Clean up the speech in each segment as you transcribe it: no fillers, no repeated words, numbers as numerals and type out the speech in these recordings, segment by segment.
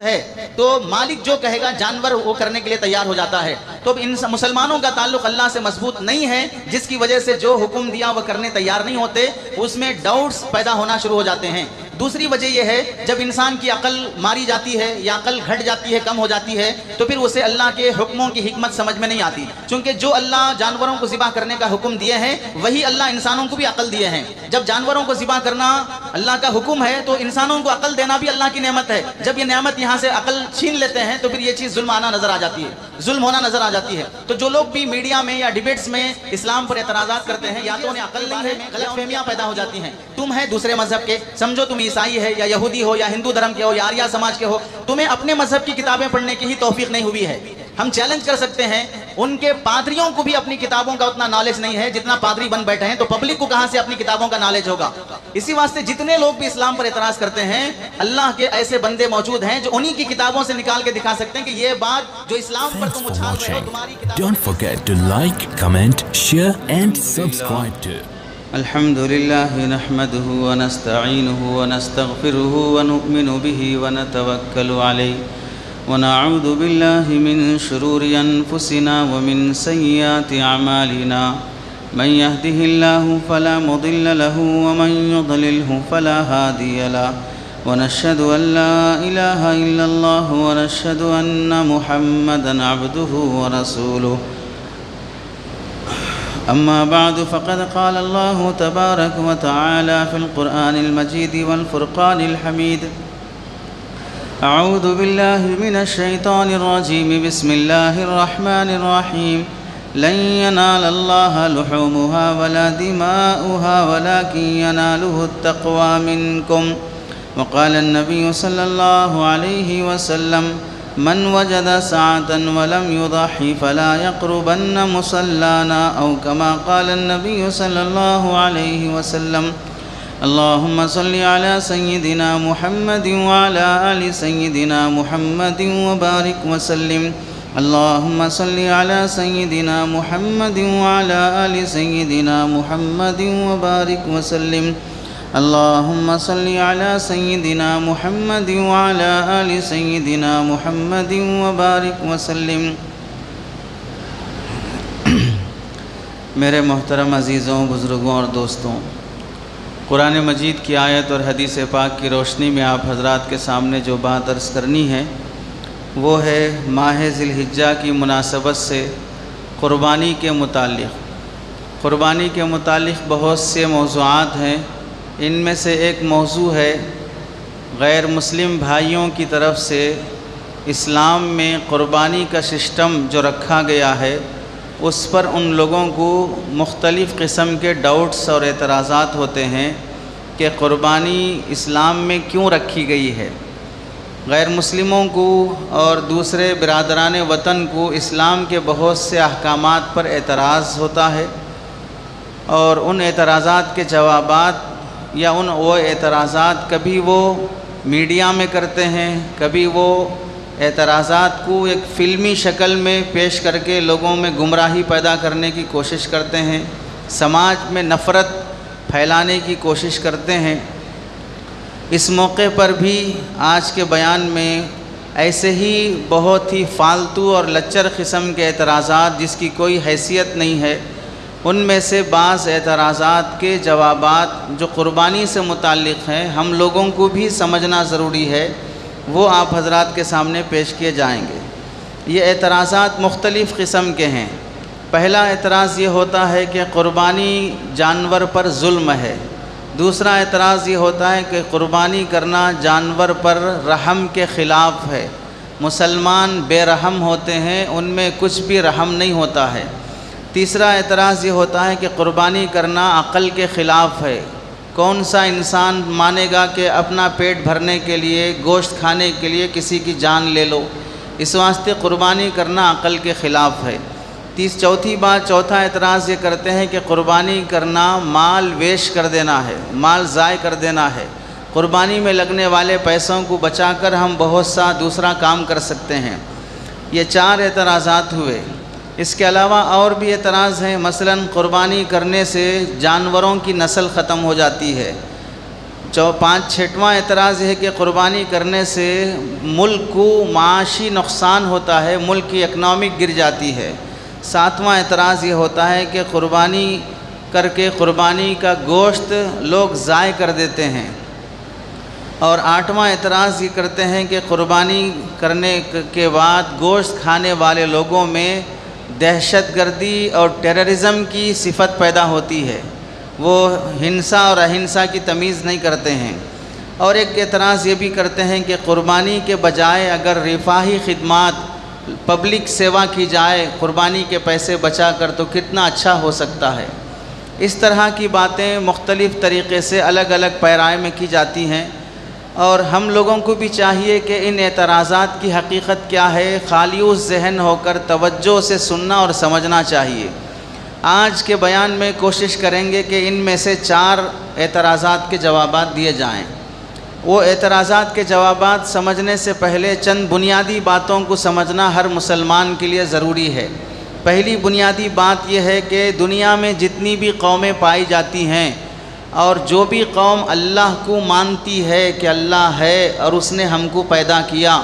ہے تو مالک جو کہے گا جانور وہ کرنے کے لیے تیار ہو جاتا ہے۔ تو اب ان مسلمانوں کا تعلق اللہ سے مضبوط نہیں ہے، جس کی وجہ سے جو حکم دیا وہ کرنے تیار نہیں ہوتے، اس میں ڈاؤٹس پیدا ہونا شروع ہو جاتے ہیں۔ دوسری وجہ یہ ہے جب انسان کی عقل ماری جاتی ہے یا عقل گھٹ جاتی ہے، کم ہو جاتی ہے، تو پھر اسے اللہ کے حکموں کی حکمت سمجھ میں نہیں آتی، چونکہ جو اللہ جانوروں کو ذبح کرنے کا حکم دیے ہیں وہی اللہ انسانوں کو بھی عقل دیے ہیں۔ جب جانوروں کو ذبح کرنا اللہ کا حکم ہے تو انسانوں کو عقل دینا بھی اللہ کی نعمت ہے۔ جب یہ نعمت یہاں سے عقل چھین لیتے ہیں تو پھر یہ چیز ظلم آنا نظر آ جاتی ہے، ظلم ہونا نظر آ جاتی ہے۔ تو جو لوگ بھی میڈیا میں یا ڈیبیٹس میں اسلام پر اعتراضات کرتے ہیں، یا تو انہیں عقل نہیں ہے، غلط فہمیاں پیدا ہو جاتی ہیں۔ تم ہے دوسرے مذہب کے، سمجھو تم عیسائی ہے یا یہودی ہو یا ہندو دھرم کے ہو یا آریہ سماج کے ہو، تمہیں اپنے مذہب کی کتابیں پڑھنے کی ہی توفیق نہیں ہوئی ہے۔ ہم چیلنج کر سکتے ہیں ان کے پادریوں کو بھی اپنی کتابوں کا اتنا نالج نہیں ہے جتنا پادری بن بیٹھے ہیں، تو پبلک کو کہاں سے اپنی کتابوں کا نالج ہوگا؟ اسی واسطے جتنے لوگ بھی اسلام پر اعتراض کرتے ہیں، اللہ کے ایسے بندے موجود ہیں جو انہی کی کتابوں سے نکال کے دکھا سکتے ہیں کہ یہ بات جو اسلام پر تم اچھال رہے ہو تمہاری کتاب۔ Don't forget to like, comment, share and subscribe to الحمد لله نحمده ونستعينه ونستغفره ونؤمن به ونتوكل عليه ونعوذ بالله من شرور أنفسنا ومن سيئات أعمالنا من يهده الله فلا مضل له ومن يضلله فلا هادي له ونشهد أن لا إله إلا الله ونشهد أن محمدا عبده ورسوله أما بعد فقد قال الله تبارك وتعالى في القرآن المجيد والفرقان الحميد أعوذ بالله من الشيطان الرجيم بسم الله الرحمن الرحيم لن ينال الله لحومها ولا دماؤها ولكن يناله التقوى منكم وقال النبي صلى الله عليه وسلم من وجد ساعة ولم يضحي فلا يقربن مصلانا أو كما قال النبي صلى الله عليه وسلم اللهم صل على سيدنا محمد وعلى آل سيدنا محمد وبارك وسلم اللهم صل على سيدنا محمد وعلى آل سيدنا محمد وبارك وسلم اللهم صل على سيدنا محمد وعلى آل سيدنا محمد وبارك وسلم۔ میرے محترم عزیزوں، بزرگوں اور دوستوں، قرآن مجید کی آیت اور حدیث پاک کی روشنی میں آپ حضرات کے سامنے جو بات عرض کرنی ہے وہ ہے ماہ ذی الحجہ کی مناسبت سے قربانی کے متعلق۔ قربانی کے متعلق بہت سے موضوعات ہیں، ان میں سے ایک موضوع ہے غیر مسلم بھائیوں کی طرف سے اسلام میں قربانی کا سسٹم جو رکھا گیا ہے اس پر ان لوگوں کو مختلف قسم کے ڈاؤٹس اور اعتراضات ہوتے ہیں کہ قربانی اسلام میں کیوں رکھی گئی ہے۔ غیر مسلموں کو اور دوسرے برادران وطن کو اسلام کے بہت سے احکامات پر اعتراض ہوتا ہے، اور ان اعتراضات کے جوابات یا وہ اعتراضات کبھی وہ میڈیا میں کرتے ہیں، کبھی وہ اعتراضات کو ایک فلمی شکل میں پیش کر کے لوگوں میں گمراہی پیدا کرنے کی کوشش کرتے ہیں، سماج میں نفرت پھیلانے کی کوشش کرتے ہیں۔ اس موقع پر بھی آج کے بیان میں ایسے ہی بہت ہی فالتو اور لچر قسم کے اعتراضات جس کی کوئی حیثیت نہیں ہے، ان میں سے بعض اعتراضات کے جوابات جو قربانی سے متعلق ہیں، ہم لوگوں کو بھی سمجھنا ضروری ہے، وہ آپ حضرات کے سامنے پیش کیے جائیں گے۔ یہ اعتراضات مختلف قسم کے ہیں۔ پہلا اعتراض یہ ہوتا ہے کہ قربانی جانور پر ظلم ہے۔ دوسرا اعتراض یہ ہوتا ہے کہ قربانی کرنا جانور پر رحم کے خلاف ہے۔ مسلمان بے رحم ہوتے ہیں، ان میں کچھ بھی رحم نہیں ہوتا ہے۔ تیسرا اعتراض یہ ہوتا ہے کہ قربانی کرنا عقل کے خلاف ہے۔ کون سا انسان مانے گا کہ اپنا پیٹ بھرنے کے لیے، گوشت کھانے کے لیے کسی کی جان لے لو؟ اس واسطے قربانی کرنا عقل کے خلاف ہے۔ چوتھا اعتراض یہ کرتے ہیں کہ قربانی کرنا مال ویش کر دینا ہے، مال ضائع کر دینا ہے۔ قربانی میں لگنے والے پیسوں کو بچا کر ہم بہت سا دوسرا کام کر سکتے ہیں۔ یہ 4 اعتراضات ہوئے۔ اس کے علاوہ اور بھی اعتراض ہیں، مثلا قربانی کرنے سے جانوروں کی نسل ختم ہو جاتی ہے۔ چھٹواں اعتراض یہ ہے کہ قربانی کرنے سے ملک کو معاشی نقصان ہوتا ہے، ملک کی اکنامک گر جاتی ہے۔ ساتواں اعتراض یہ ہوتا ہے کہ قربانی کر کے قربانی کا گوشت لوگ ضائع کر دیتے ہیں۔ اور آٹھواں اعتراض یہ کرتے ہیں کہ قربانی کرنے کے بعد گوشت کھانے والے لوگوں میں دہشت گردی اور ٹیررزم کی صفت پیدا ہوتی ہے، وہ ہنسا اور اہنسا کی تمیز نہیں کرتے ہیں۔ اور ایک اعتراض یہ بھی کرتے ہیں کہ قربانی کے بجائے اگر رفاہی خدمات پبلک سیوا کی جائے قربانی کے پیسے بچا کر تو کتنا اچھا ہو سکتا ہے۔ اس طرح کی باتیں مختلف طریقے سے الگ الگ پیرائے میں کی جاتی ہیں، اور ہم لوگوں کو بھی چاہیے کہ ان اعتراضات کی حقیقت کیا ہے خالی ذہن ہو کر توجہ سے سننا اور سمجھنا چاہیے۔ آج کے بیان میں کوشش کریں گے کہ ان میں سے 4 اعتراضات کے جوابات دیے جائیں۔ وہ اعتراضات کے جوابات سمجھنے سے پہلے چند بنیادی باتوں کو سمجھنا ہر مسلمان کے لیے ضروری ہے۔ پہلی بنیادی بات یہ ہے کہ دنیا میں جتنی بھی قومیں پائی جاتی ہیں اور جو بھی قوم اللہ کو مانتی ہے کہ اللہ ہے اور اس نے ہم کو پیدا کیا،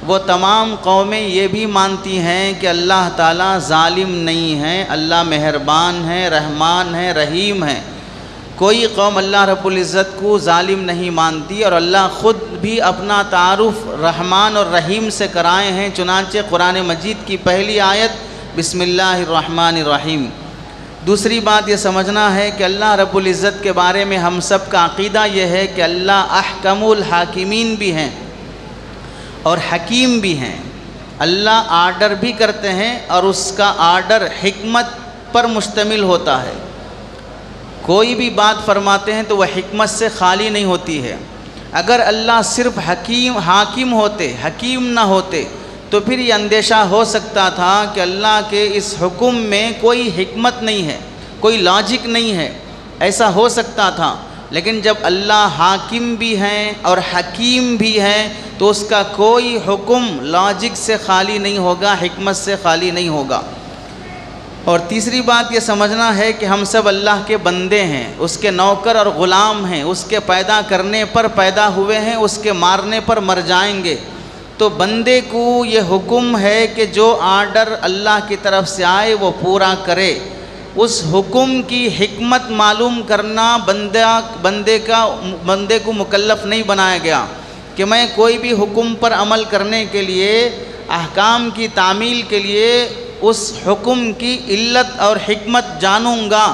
وہ تمام قومیں یہ بھی مانتی ہیں کہ اللہ تعالیٰ ظالم نہیں ہے، اللہ مہربان ہے، رحمان ہے، رحیم ہے۔ کوئی قوم اللہ رب العزت کو ظالم نہیں مانتی، اور اللہ خود بھی اپنا تعارف رحمان اور رحیم سے کرائے ہیں، چنانچہ قرآن مجید کی پہلی آیت بسم اللہ الرحمن الرحیم۔ دوسری بات یہ سمجھنا ہے کہ اللہ رب العزت کے بارے میں ہم سب کا عقیدہ یہ ہے کہ اللہ احکم الحاکمین بھی ہیں اور حکیم بھی ہیں۔ اللہ آرڈر بھی کرتے ہیں اور اس کا آرڈر حکمت پر مشتمل ہوتا ہے۔ کوئی بھی بات فرماتے ہیں تو وہ حکمت سے خالی نہیں ہوتی ہے۔ اگر اللہ صرف حاکم ہوتے، حکیم نہ ہوتے، تو پھر یہ اندیشہ ہو سکتا تھا کہ اللہ کے اس حکم میں کوئی حکمت نہیں ہے، کوئی لاجک نہیں ہے، ایسا ہو سکتا تھا۔ لیکن جب اللہ حاکم بھی ہیں اور حکیم بھی ہیں تو اس کا کوئی حکم لاجک سے خالی نہیں ہوگا، حکمت سے خالی نہیں ہوگا۔ اور تیسری بات یہ سمجھنا ہے کہ ہم سب اللہ کے بندے ہیں، اس کے نوکر اور غلام ہیں، اس کے پیدا کرنے پر پیدا ہوئے ہیں، اس کے مارنے پر مر جائیں گے۔ تو بندے کو یہ حکم ہے کہ جو آرڈر اللہ کی طرف سے آئے وہ پورا کرے۔ اس حکم کی حکمت معلوم کرنا بندے کو مکلف نہیں بنایا گیا کہ میں کوئی بھی حکم پر عمل کرنے کے لیے، احکام کی تعمیل کے لیے اس حکم کی علت اور حکمت جانوں گا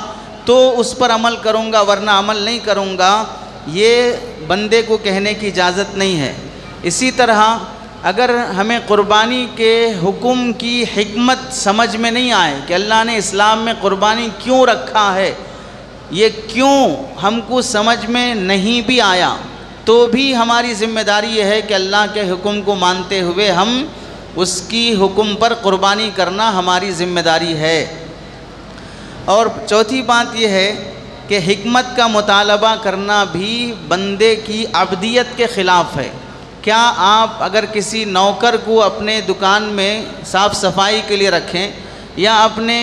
تو اس پر عمل کروں گا، ورنہ عمل نہیں کروں گا۔ یہ بندے کو کہنے کی اجازت نہیں ہے۔ اسی طرح اگر ہمیں قربانی کے حکم کی حکمت سمجھ میں نہیں آئے کہ اللہ نے اسلام میں قربانی کیوں رکھا ہے، یہ کیوں ہم کو سمجھ میں نہیں بھی آیا، تو بھی ہماری ذمہ داری یہ ہے کہ اللہ کے حکم کو مانتے ہوئے ہم اس کی حکم پر قربانی کرنا ہماری ذمہ داری ہے۔ اور چوتھی بات یہ ہے کہ حکمت کا مطالبہ کرنا بھی بندے کی عبدیت کے خلاف ہے۔ کیا آپ اگر کسی نوکر کو اپنے دکان میں صاف صفائی کے لیے رکھیں، یا اپنے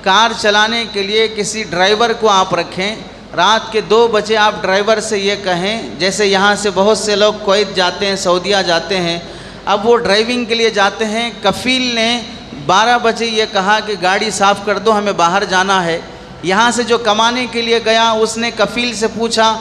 کار چلانے کے لیے کسی ڈرائیور کو آپ رکھیں، رات کے 2 بجے آپ ڈرائیور سے یہ کہیں، جیسے یہاں سے بہت سے لوگ کویت جاتے ہیں، سعودیہ جاتے ہیں، اب وہ ڈرائیونگ کے لیے جاتے ہیں، کفیل نے 12 بجے یہ کہا کہ گاڑی صاف کر دو، ہمیں باہر جانا ہے۔ یہاں سے جو کمانے کے لیے گیا اس نے کفیل سے پوچھا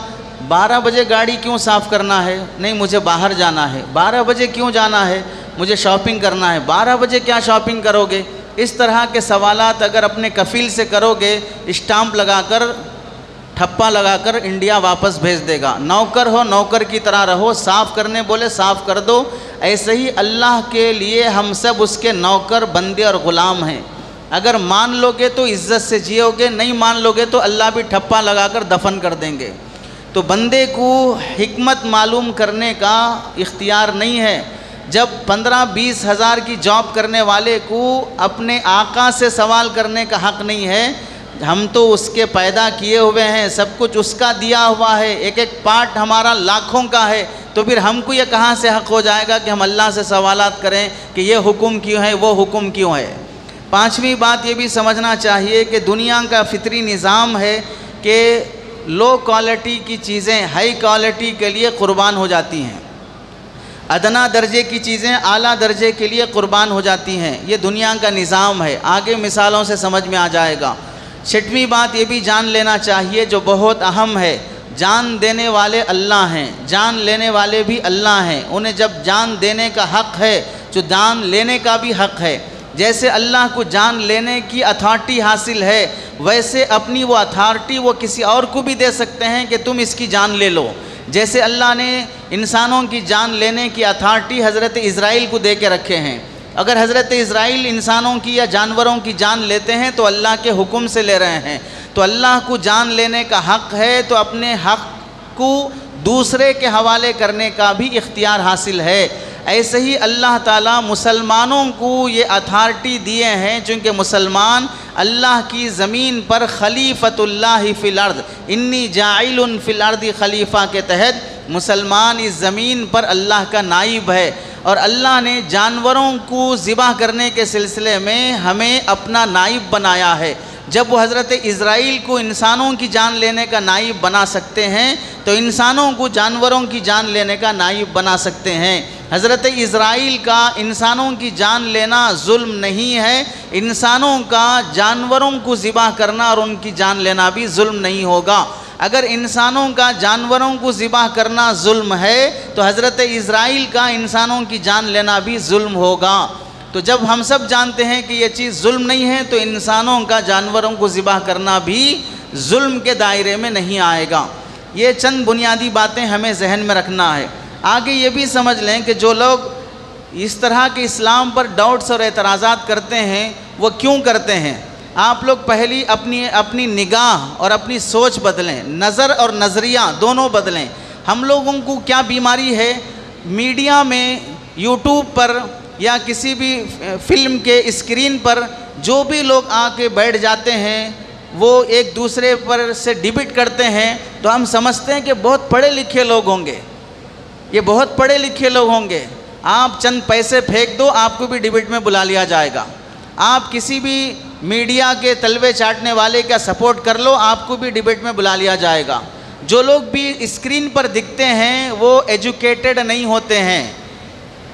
12 بجے گاڑی کیوں صاف کرنا ہے؟ نہیں، مجھے باہر جانا ہے۔ 12 بجے کیوں جانا ہے؟ مجھے شاپنگ کرنا ہے۔ 12 بجے کیا شاپنگ کرو گے؟ اس طرح کے سوالات اگر اپنے کفیل سے کرو گے، اسٹامپ لگا کر، ٹھپا لگا کر انڈیا واپس بھیج دے گا۔ نوکر ہو، نوکر کی طرح رہو، صاف کرنے بولے صاف کر دو۔ ایسے ہی اللہ کے لیے ہم سب اس کے نوکر، بندے اور غلام ہیں۔ اگر مان لو گے تو عزت سے جیو گے، نہیں مان لو گے تو اللہ بھی ٹھپا لگا کر دفن کر دیں گے۔ تو بندے کو حکمت معلوم کرنے کا اختیار نہیں ہے۔ جب 15-20 ہزار کی جاب کرنے والے کو اپنے آقا سے سوال کرنے کا حق نہیں ہے، ہم تو اس کے پیدا کیے ہوئے ہیں، سب کچھ اس کا دیا ہوا ہے، ایک ایک پارٹ ہمارا لاکھوں کا ہے، تو پھر ہم کو یہ کہاں سے حق ہو جائے گا کہ ہم اللہ سے سوالات کریں کہ یہ حکم کیوں ہے، وہ حکم کیوں ہے۔ 5ویں بات یہ بھی سمجھنا چاہیے کہ دنیا کا فطری نظام ہے کہ لو کوالٹی کی چیزیں ہائی کوالٹی کے لیے قربان ہو جاتی ہیں، ادنا درجے کی چیزیں اعلیٰ درجے کے لیے قربان ہو جاتی ہیں۔ یہ دنیا کا نظام ہے، آگے مثالوں سے سمجھ میں آ جائے گا۔ چھٹویں بات یہ بھی جان لینا چاہیے جو بہت اہم ہے، جان دینے والے اللہ ہیں، جان لینے والے بھی اللہ ہیں۔ انہیں جب جان دینے کا حق ہے جو جان لینے کا بھی حق ہے۔ جیسے اللہ کو جان لینے کی اتھارٹی حاصل ہے، ویسے اپنی وہ اتھارٹی وہ کسی اور کو بھی دے سکتے ہیں کہ تم اس کی جان لے لو۔ جیسے اللہ نے انسانوں کی جان لینے کی اتھارٹی حضرت اسرائیل کو دے کے رکھے ہیں۔ اگر حضرت اسرائیل انسانوں کی یا جانوروں کی جان لیتے ہیں تو اللہ کے حکم سے لے رہے ہیں، تو اللہ کو جان لینے کا حق ہے، تو اپنے حق کو دوسرے کے حوالے کرنے کا بھی اختیار حاصل ہے۔ ایسے ہی اللہ تعالیٰ مسلمانوں کو یہ اتھارٹی دیے ہیں، چونکہ مسلمان اللہ کی زمین پر خلیفۃ اللہ فی الارض، انی جاعل فی الارض خلیفہ کے تحت مسلمان اس زمین پر اللہ کا نائب ہے۔ اور اللہ نے جانوروں کو ذبح کرنے کے سلسلے میں ہمیں اپنا نائب بنایا ہے۔ جب وہ حضرت اسرائیل کو انسانوں کی جان لینے کا نائب بنا سکتے ہیں تو انسانوں کو جانوروں کی جان لینے کا نائب بنا سکتے ہیں۔ حضرت اسرائیل کا انسانوں کی جان لینا ظلم نہیں ہے، انسانوں کا جانوروں کو ذبح کرنا اور ان کی جان لینا بھی ظلم نہیں ہوگا۔ اگر انسانوں کا جانوروں کو ذبح کرنا ظلم ہے تو حضرت اسرائیل کا انسانوں کی جان لینا بھی ظلم ہوگا۔ تو جب ہم سب جانتے ہیں کہ یہ چیز ظلم نہیں ہے تو انسانوں کا جانوروں کو ذبح کرنا بھی ظلم کے دائرے میں نہیں آئے گا۔ یہ چند بنیادی باتیں ہمیں ذہن میں رکھنا ہے۔ آگے یہ بھی سمجھ لیں کہ جو لوگ اس طرح کے اسلام پر ڈاؤٹس اور اعتراضات کرتے ہیں وہ کیوں کرتے ہیں؟ آپ لوگ پہلی اپنی نگاہ اور اپنی سوچ بدلیں، نظر اور نظریہ دونوں بدلیں۔ ہم لوگوں کو کیا بیماری ہے؟ میڈیا میں، یوٹیوب پر یا کسی بھی فلم کے اسکرین پر جو بھی لوگ آ کے بیٹھ جاتے ہیں وہ ایک دوسرے پر سے ڈیبیٹ کرتے ہیں تو ہم سمجھتے ہیں کہ بہت پڑھے لکھے لوگ ہوں گے، یہ بہت پڑھے لکھے لوگ ہوں گے۔ آپ چند پیسے پھینک دو آپ کو بھی ڈیبیٹ میں بلا لیا جائے گا۔ آپ کسی بھی میڈیا کے تلوے چاٹنے والے کا سپورٹ کر لو آپ کو بھی ڈیبیٹ میں بلا لیا جائے گا۔ جو لوگ بھی اسکرین پر دکھتے ہیں وہ ایجوکیٹڈ نہیں ہوتے ہیں۔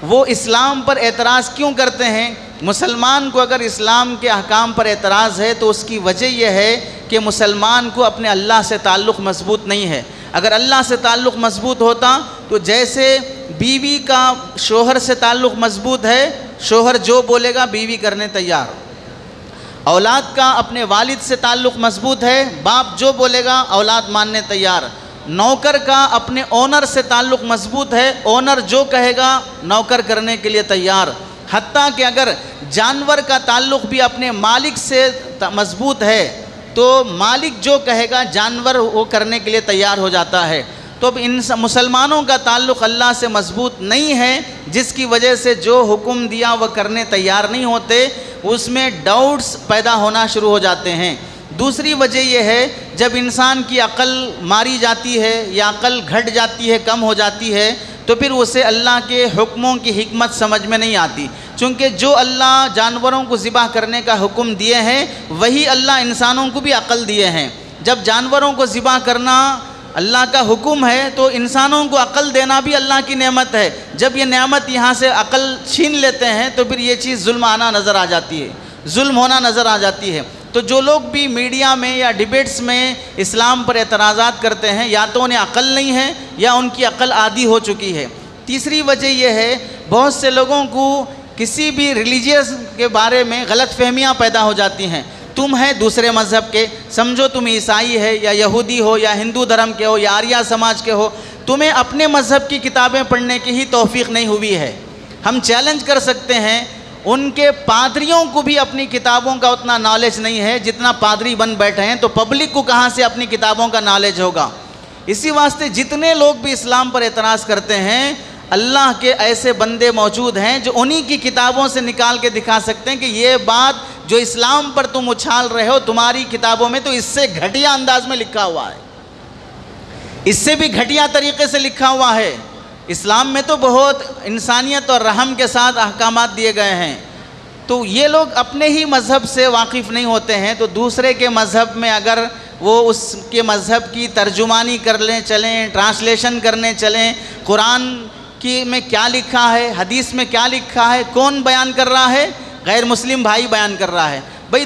وہ اسلام پر اعتراض کیوں کرتے ہیں؟ مسلمان کو اگر اسلام کے احکام پر اعتراض ہے تو اس کی وجہ یہ ہے کہ مسلمان کو اپنے اللہ سے تعلق مضبوط نہیں ہے۔ اگر اللہ سے تعلق مضبوط ہوتا تو جیسے بیوی کا شوہر سے تعلق مضبوط ہے، شوہر جو بولے گا بیوی کرنے تیار۔ اولاد کا اپنے والد سے تعلق مضبوط ہے، باپ جو بولے گا اولاد ماننے تیار۔ نوکر کا اپنے اونر سے تعلق مضبوط ہے، اونر جو کہے گا نوکر کرنے کے لیے تیار۔ حتیٰ کہ اگر جانور کا تعلق بھی اپنے مالک سے مضبوط ہے تو مالک جو کہے گا جانور وہ کرنے کے لیے تیار ہو جاتا ہے۔ تو اب ان مسلمانوں کا تعلق اللہ سے مضبوط نہیں ہے، جس کی وجہ سے جو حکم دیا وہ کرنے تیار نہیں ہوتے، اس میں ڈاؤٹس پیدا ہونا شروع ہو جاتے ہیں۔ دوسری وجہ یہ ہے جب انسان کی عقل ماری جاتی ہے یا عقل گھٹ جاتی ہے، کم ہو جاتی ہے، تو پھر اسے اللہ کے حکموں کی حکمت سمجھ میں نہیں آتی، چونکہ جو اللہ جانوروں کو ذبح کرنے کا حکم دیے ہیں وہی اللہ انسانوں کو بھی عقل دیے ہیں۔ جب جانوروں کو ذبح کرنا اللہ کا حکم ہے تو انسانوں کو عقل دینا بھی اللہ کی نعمت ہے۔ جب یہ نعمت یہاں سے عقل چھین لیتے ہیں تو پھر یہ چیز ظلم آنا نظر آ جاتی ہے، ظلم ہونا نظر آ جاتی ہے۔ تو جو لوگ بھی میڈیا میں یا ڈیبیٹس میں اسلام پر اعتراضات کرتے ہیں یا تو انہیں عقل نہیں ہے یا ان کی عقل عادی ہو چکی ہے۔ تیسری وجہ یہ ہے بہت سے لوگوں کو کسی بھی ریلیجیس کے بارے میں غلط فہمیاں پیدا ہو جاتی ہیں۔ تم ہے دوسرے مذہب کے، سمجھو تم عیسائی ہے یا یہودی ہو یا ہندو دھرم کے ہو یا آریہ سماج کے ہو، تمہیں اپنے مذہب کی کتابیں پڑھنے کی ہی توفیق نہیں ہوئی ہے۔ ہم چیلنج کر سکتے ہیں ان کے پادریوں کو بھی اپنی کتابوں کا اتنا نالج نہیں ہے جتنا پادری بن بیٹھے ہیں، تو پبلک کو کہاں سے اپنی کتابوں کا نالج ہوگا؟ اسی واسطے جتنے لوگ بھی اسلام پر اعتراض کرتے ہیں اللہ کے ایسے بندے موجود ہیں جو انہی کی کتابوں سے نکال کے دکھا سکتے ہیں کہ یہ بات جو اسلام پر تم اچھال رہے ہو تمہاری کتابوں میں تو اس سے گھٹیا انداز میں لکھا ہوا ہے، اس سے بھی گھٹیا طریقے سے لکھا ہوا ہے۔ اسلام میں تو بہت انسانیت اور رحم کے ساتھ احکامات دیے گئے ہیں، تو یہ لوگ اپنے ہی مذہب سے واقف نہیں ہوتے ہیں، تو دوسرے کے مذہب میں اگر وہ اس کے مذہب کی ترجمانی کرنے چلیں، ٹرانسلیشن کرنے چلیں، قرآن کی میں کیا لکھا ہے، حدیث میں کیا لکھا ہے، کون بیان کر رہا ہے؟ غیر مسلم بھائی بیان کر رہا ہے۔ بھئی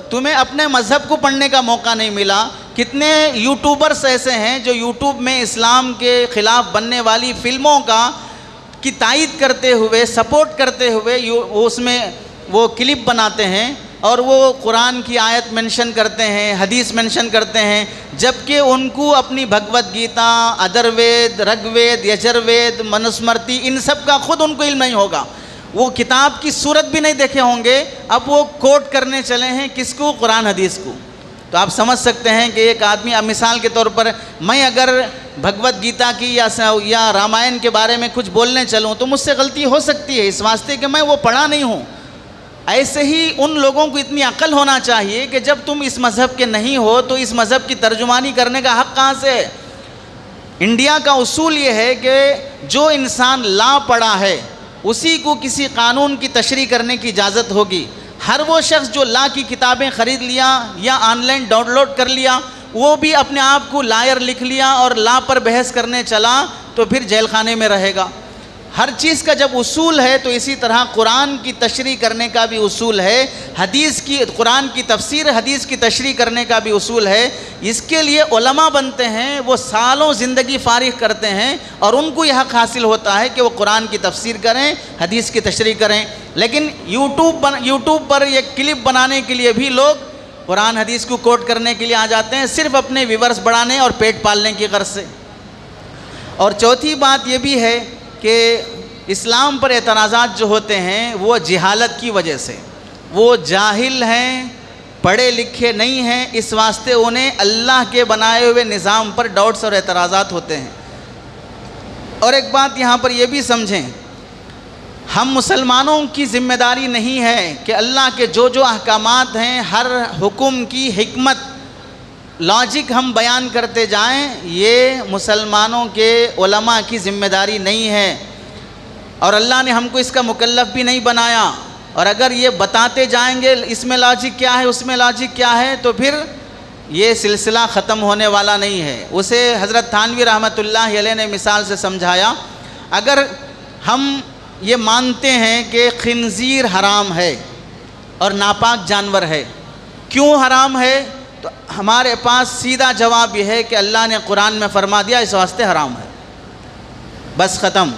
تمہیں اپنے مذہب کو پڑھنے کا موقع نہیں ملا۔ کتنے یوٹیوبرز ایسے ہیں جو یوٹیوب میں اسلام کے خلاف بننے والی فلموں کی تائید کرتے ہوئے، سپورٹ کرتے ہوئے اس میں وہ کلپ بناتے ہیں اور وہ قرآن کی آیت منشن کرتے ہیں، حدیث منشن کرتے ہیں، جبکہ ان کو اپنی بھگوت گیتا، ادر وید، رگ وید، یجر وید، منوسمرتی، ان سب کا خود ان کو علم نہیں ہوگا۔ وہ کتاب کی صورت بھی نہیں دیکھے ہوں گے، اب وہ کوٹ کرنے چلے ہیں کس کو؟ قرآن حدیث کو۔ تو آپ سمجھ سکتے ہیں کہ ایک آدمی، اب مثال کے طور پر میں اگر بھگوت گیتا کی یا رامائن کے بارے میں کچھ بولنے چلوں تو مجھ سے غلطی ہو سکتی ہے، اس واسطے کہ میں وہ پڑھا نہیں ہوں۔ ایسے ہی ان لوگوں کو اتنی عقل ہونا چاہیے کہ جب تم اس مذہب کے نہیں ہو تو اس مذہب کی ترجمانی کرنے کا حق کہاں سے ہے؟ انڈیا کا اصول یہ ہے کہ جو انسان لا پڑھا ہے اسی کو کسی قانون کی تشریح کرنے کی اجازت ہوگی۔ ہر وہ شخص جو لا کی کتابیں خرید لیا یا آن لائن ڈاؤن لوڈ کر لیا، وہ بھی اپنے آپ کو لائر لکھ لیا اور لا پر بحث کرنے چلا تو پھر جیل خانے میں رہے گا۔ ہر چیز کا جب اصول ہے تو اسی طرح قرآن کی تشریح کرنے کا بھی اصول ہے، قرآن کی تفسیر، حدیث کی تشریح کرنے کا بھی اصول ہے۔ اس کے لیے علماء بنتے ہیں، وہ سالوں زندگی فارغ کرتے ہیں اور ان کو یہ حق حاصل ہوتا ہے کہ وہ قرآن کی تفسیر کریں، حدیث کی تشریح کریں۔ لیکن یوٹیوب پر یہ کلپ بنانے کے لیے بھی لوگ قرآن حدیث کو کوٹ کرنے کے لیے آ جاتے ہیں، صرف اپنے ویورز بڑھانے اور پیٹ پالنے کی غرض سے۔ اور چوتھی بات یہ بھی ہے کہ اسلام پر اعتراضات جو ہوتے ہیں وہ جہالت کی وجہ سے، وہ جاہل ہیں، پڑھے لکھے نہیں ہیں، اس واسطے انہیں اللہ کے بنائے ہوئے نظام پر ڈاؤٹس اور اعتراضات ہوتے ہیں۔ اور ایک بات یہاں پر یہ بھی سمجھیں، ہم مسلمانوں کی ذمہ داری نہیں ہے کہ اللہ کے جو احکامات ہیں ہر حکم کی حکمت لاجک ہم بیان کرتے جائیں، یہ مسلمانوں کے علماء کی ذمہ داری نہیں ہے اور اللہ نے ہم کو اس کا مکلف بھی نہیں بنایا۔ اور اگر یہ بتاتے جائیں گے اس میں لاجک کیا ہے، اس میں لاجک کیا ہے، تو پھر یہ سلسلہ ختم ہونے والا نہیں ہے۔ اسے حضرت تھانوی رحمۃ اللہ علیہ نے مثال سے سمجھایا، اگر ہم یہ مانتے ہیں کہ خنزیر حرام ہے اور ناپاک جانور ہے، کیوں حرام ہے؟ تو ہمارے پاس سیدھا جواب یہ ہے کہ اللہ نے قرآن میں فرما دیا اس واسطے حرام ہے، بس ختم۔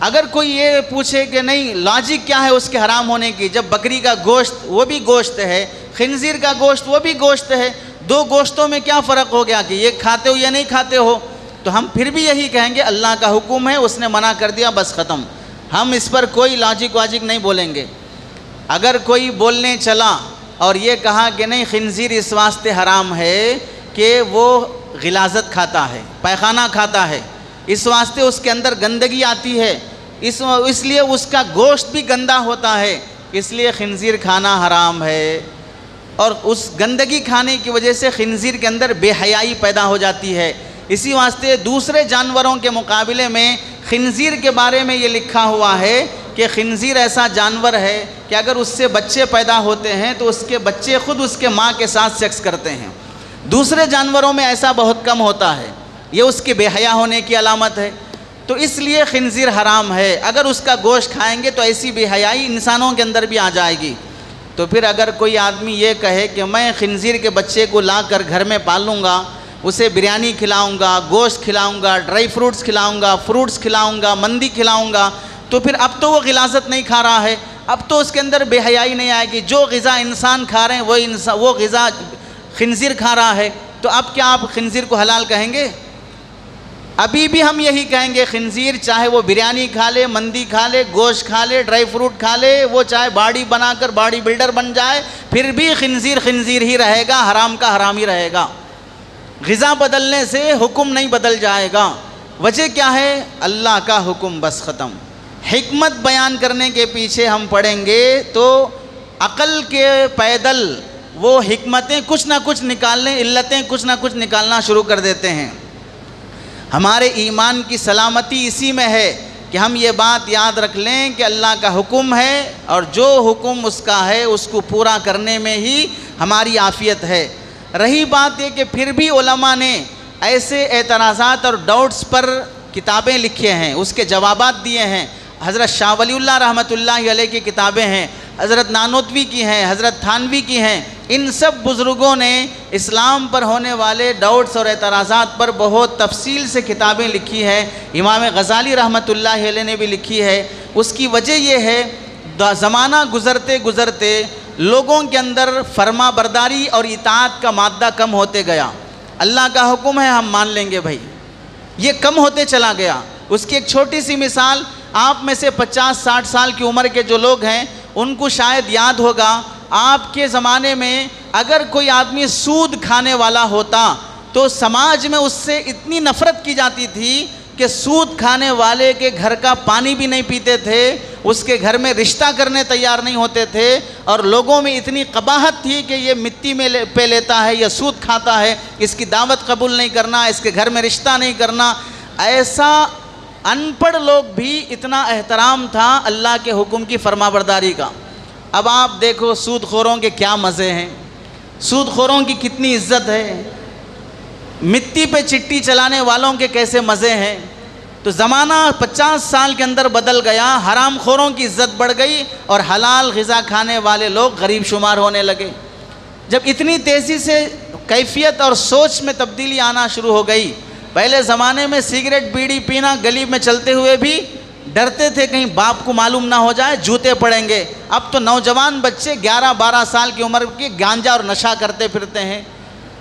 اگر کوئی یہ پوچھے کہ نہیں لاجک کیا ہے اس کے حرام ہونے کی، جب بکری کا گوشت وہ بھی گوشت ہے، خنزیر کا گوشت وہ بھی گوشت ہے، دو گوشتوں میں کیا فرق ہو گیا کہ یہ کھاتے ہو یا نہیں کھاتے ہو؟ تو ہم پھر بھی یہی کہیں گے اللہ کا حکم ہے، اس نے منع کر دیا، بس ختم۔ ہم اس پر کوئی لاجک واجک نہیں بولیں گے۔ اگر کوئی بولنے چلا اور یہ کہا کہ نہیں خنزیر اس واسطے حرام ہے کہ وہ غلاظت کھاتا ہے، پائخانہ کھاتا ہے، اس واسطے اس کے اندر گندگی آتی ہے، اس لیے اس کا گوشت بھی گندا ہوتا ہے، اس لیے خنزیر کھانا حرام ہے، اور اس گندگی کھانے کی وجہ سے خنزیر کے اندر بے حیائی پیدا ہو جاتی ہے۔ اسی واسطے دوسرے جانوروں کے مقابلے میں خنزیر کے بارے میں یہ لکھا ہوا ہے کہ خنزیر ایسا جانور ہے کہ اگر اس سے بچے پیدا ہوتے ہیں تو اس کے بچے خود اس کے ماں کے ساتھ سیکس کرتے ہیں۔ دوسرے جانوروں میں ایسا بہت کم ہوتا ہے، یہ اس کے بے حیا ہونے کی علامت ہے، تو اس لیے خنزیر حرام ہے۔ اگر اس کا گوشت کھائیں گے تو ایسی بے حیائی انسانوں کے اندر بھی آ جائے گی۔ تو پھر اگر کوئی آدمی یہ کہے کہ میں خنزیر کے بچے کو لا کر گھر میں پالوں گا، اسے بریانی کھلاؤں گا، گوشت کھلاؤں گا، ڈرائی فروٹس کھلاؤں گا، فروٹس کھلاؤں گا، مندی کھلاؤں گا، تو پھر اب تو وہ غلاظت نہیں کھا رہا ہے، اب تو اس کے اندر بے حیائی نہیں آئے گی۔ جو غذا انسان کھا رہے ہیں وہ غذا خنزیر کھا رہا ہے، تو اب کیا آپ خنزیر کو حلال کہیں گے؟ ابھی بھی ہم یہی کہیں گے خنزیر چاہے وہ بریانی کھا لے، مندی کھا لے، گوشت کھا لے، ڈرائی فروٹ کھا لے، وہ چاہے باڈی بنا کر باڈی بلڈر بن جائے، پھر بھی خنزیر خنزیر ہی رہے گا، حرام کا حرام ہی رہے گا۔ غذا بدلنے سے حکم نہیں بدل جائے گا۔ وجہ کیا ہے؟ اللہ کا حکم، بس ختم۔ حکمت بیان کرنے کے پیچھے ہم پڑھیں گے تو عقل کے پیدل وہ حکمتیں کچھ نہ کچھ نکالنے، علتیں کچھ نہ کچھ نکالنا شروع کر دیتے ہیں۔ ہمارے ایمان کی سلامتی اسی میں ہے کہ ہم یہ بات یاد رکھ لیں کہ اللہ کا حکم ہے اور جو حکم اس کا ہے اس کو پورا کرنے میں ہی ہماری عافیت ہے۔ رہی بات یہ کہ پھر بھی علماء نے ایسے اعتراضات اور ڈاؤٹس پر کتابیں لکھے ہیں، اس کے جوابات دیے ہیں۔ حضرت شاہ ولی اللہ رحمۃ اللہ علیہ کی کتابیں ہیں، حضرت نانوتوی کی ہیں، حضرت تھانوی کی ہیں۔ ان سب بزرگوں نے اسلام پر ہونے والے ڈاؤٹس اور اعتراضات پر بہت تفصیل سے کتابیں لکھی ہیں۔ امام غزالی رحمۃ اللہ علیہ نے بھی لکھی ہے۔ اس کی وجہ یہ ہے زمانہ گزرتے گزرتے لوگوں کے اندر فرما برداری اور اطاعت کا مادہ کم ہوتے گیا۔ اللہ کا حکم ہے ہم مان لیں گے بھائی، یہ کم ہوتے چلا گیا۔ اس کی ایک چھوٹی سی مثال، آپ میں سے 50-60 سال کی عمر کے جو لوگ ہیں ان کو شاید یاد ہوگا، آپ کے زمانے میں اگر کوئی آدمی سود کھانے والا ہوتا تو سماج میں اس سے اتنی نفرت کی جاتی تھی کہ سود کھانے والے کے گھر کا پانی بھی نہیں پیتے تھے، اس کے گھر میں رشتہ کرنے تیار نہیں ہوتے تھے، اور لوگوں میں اتنی قباحت تھی کہ یہ مٹی میں پہ لیتا ہے، یہ سود کھاتا ہے، اس کی دعوت قبول نہیں کرنا، اس کے گھر میں رشتہ نہیں کرنا۔ ایسا ان پڑھ لوگ بھی اتنا احترام تھا اللہ کے حکم کی فرما برداری کا۔ اب آپ دیکھو سود خوروں کے کیا مزے ہیں، سود خوروں کی کتنی عزت ہے، مٹی پہ چٹی چلانے والوں کے کیسے مزے ہیں۔ تو زمانہ 50 سال کے اندر بدل گیا، حرام خوروں کی عزت بڑھ گئی اور حلال غذا کھانے والے لوگ غریب شمار ہونے لگے۔ جب اتنی تیزی سے کیفیت اور سوچ میں تبدیلی آنا شروع ہو گئی، پہلے زمانے میں سگریٹ بیڑی پینا گلی میں چلتے ہوئے بھی ڈرتے تھے کہیں باپ کو معلوم نہ ہو جائے جوتے پڑیں گے، اب تو نوجوان بچے 11-12 سال کی عمر کے گانجا اور نشہ کرتے پھرتے ہیں۔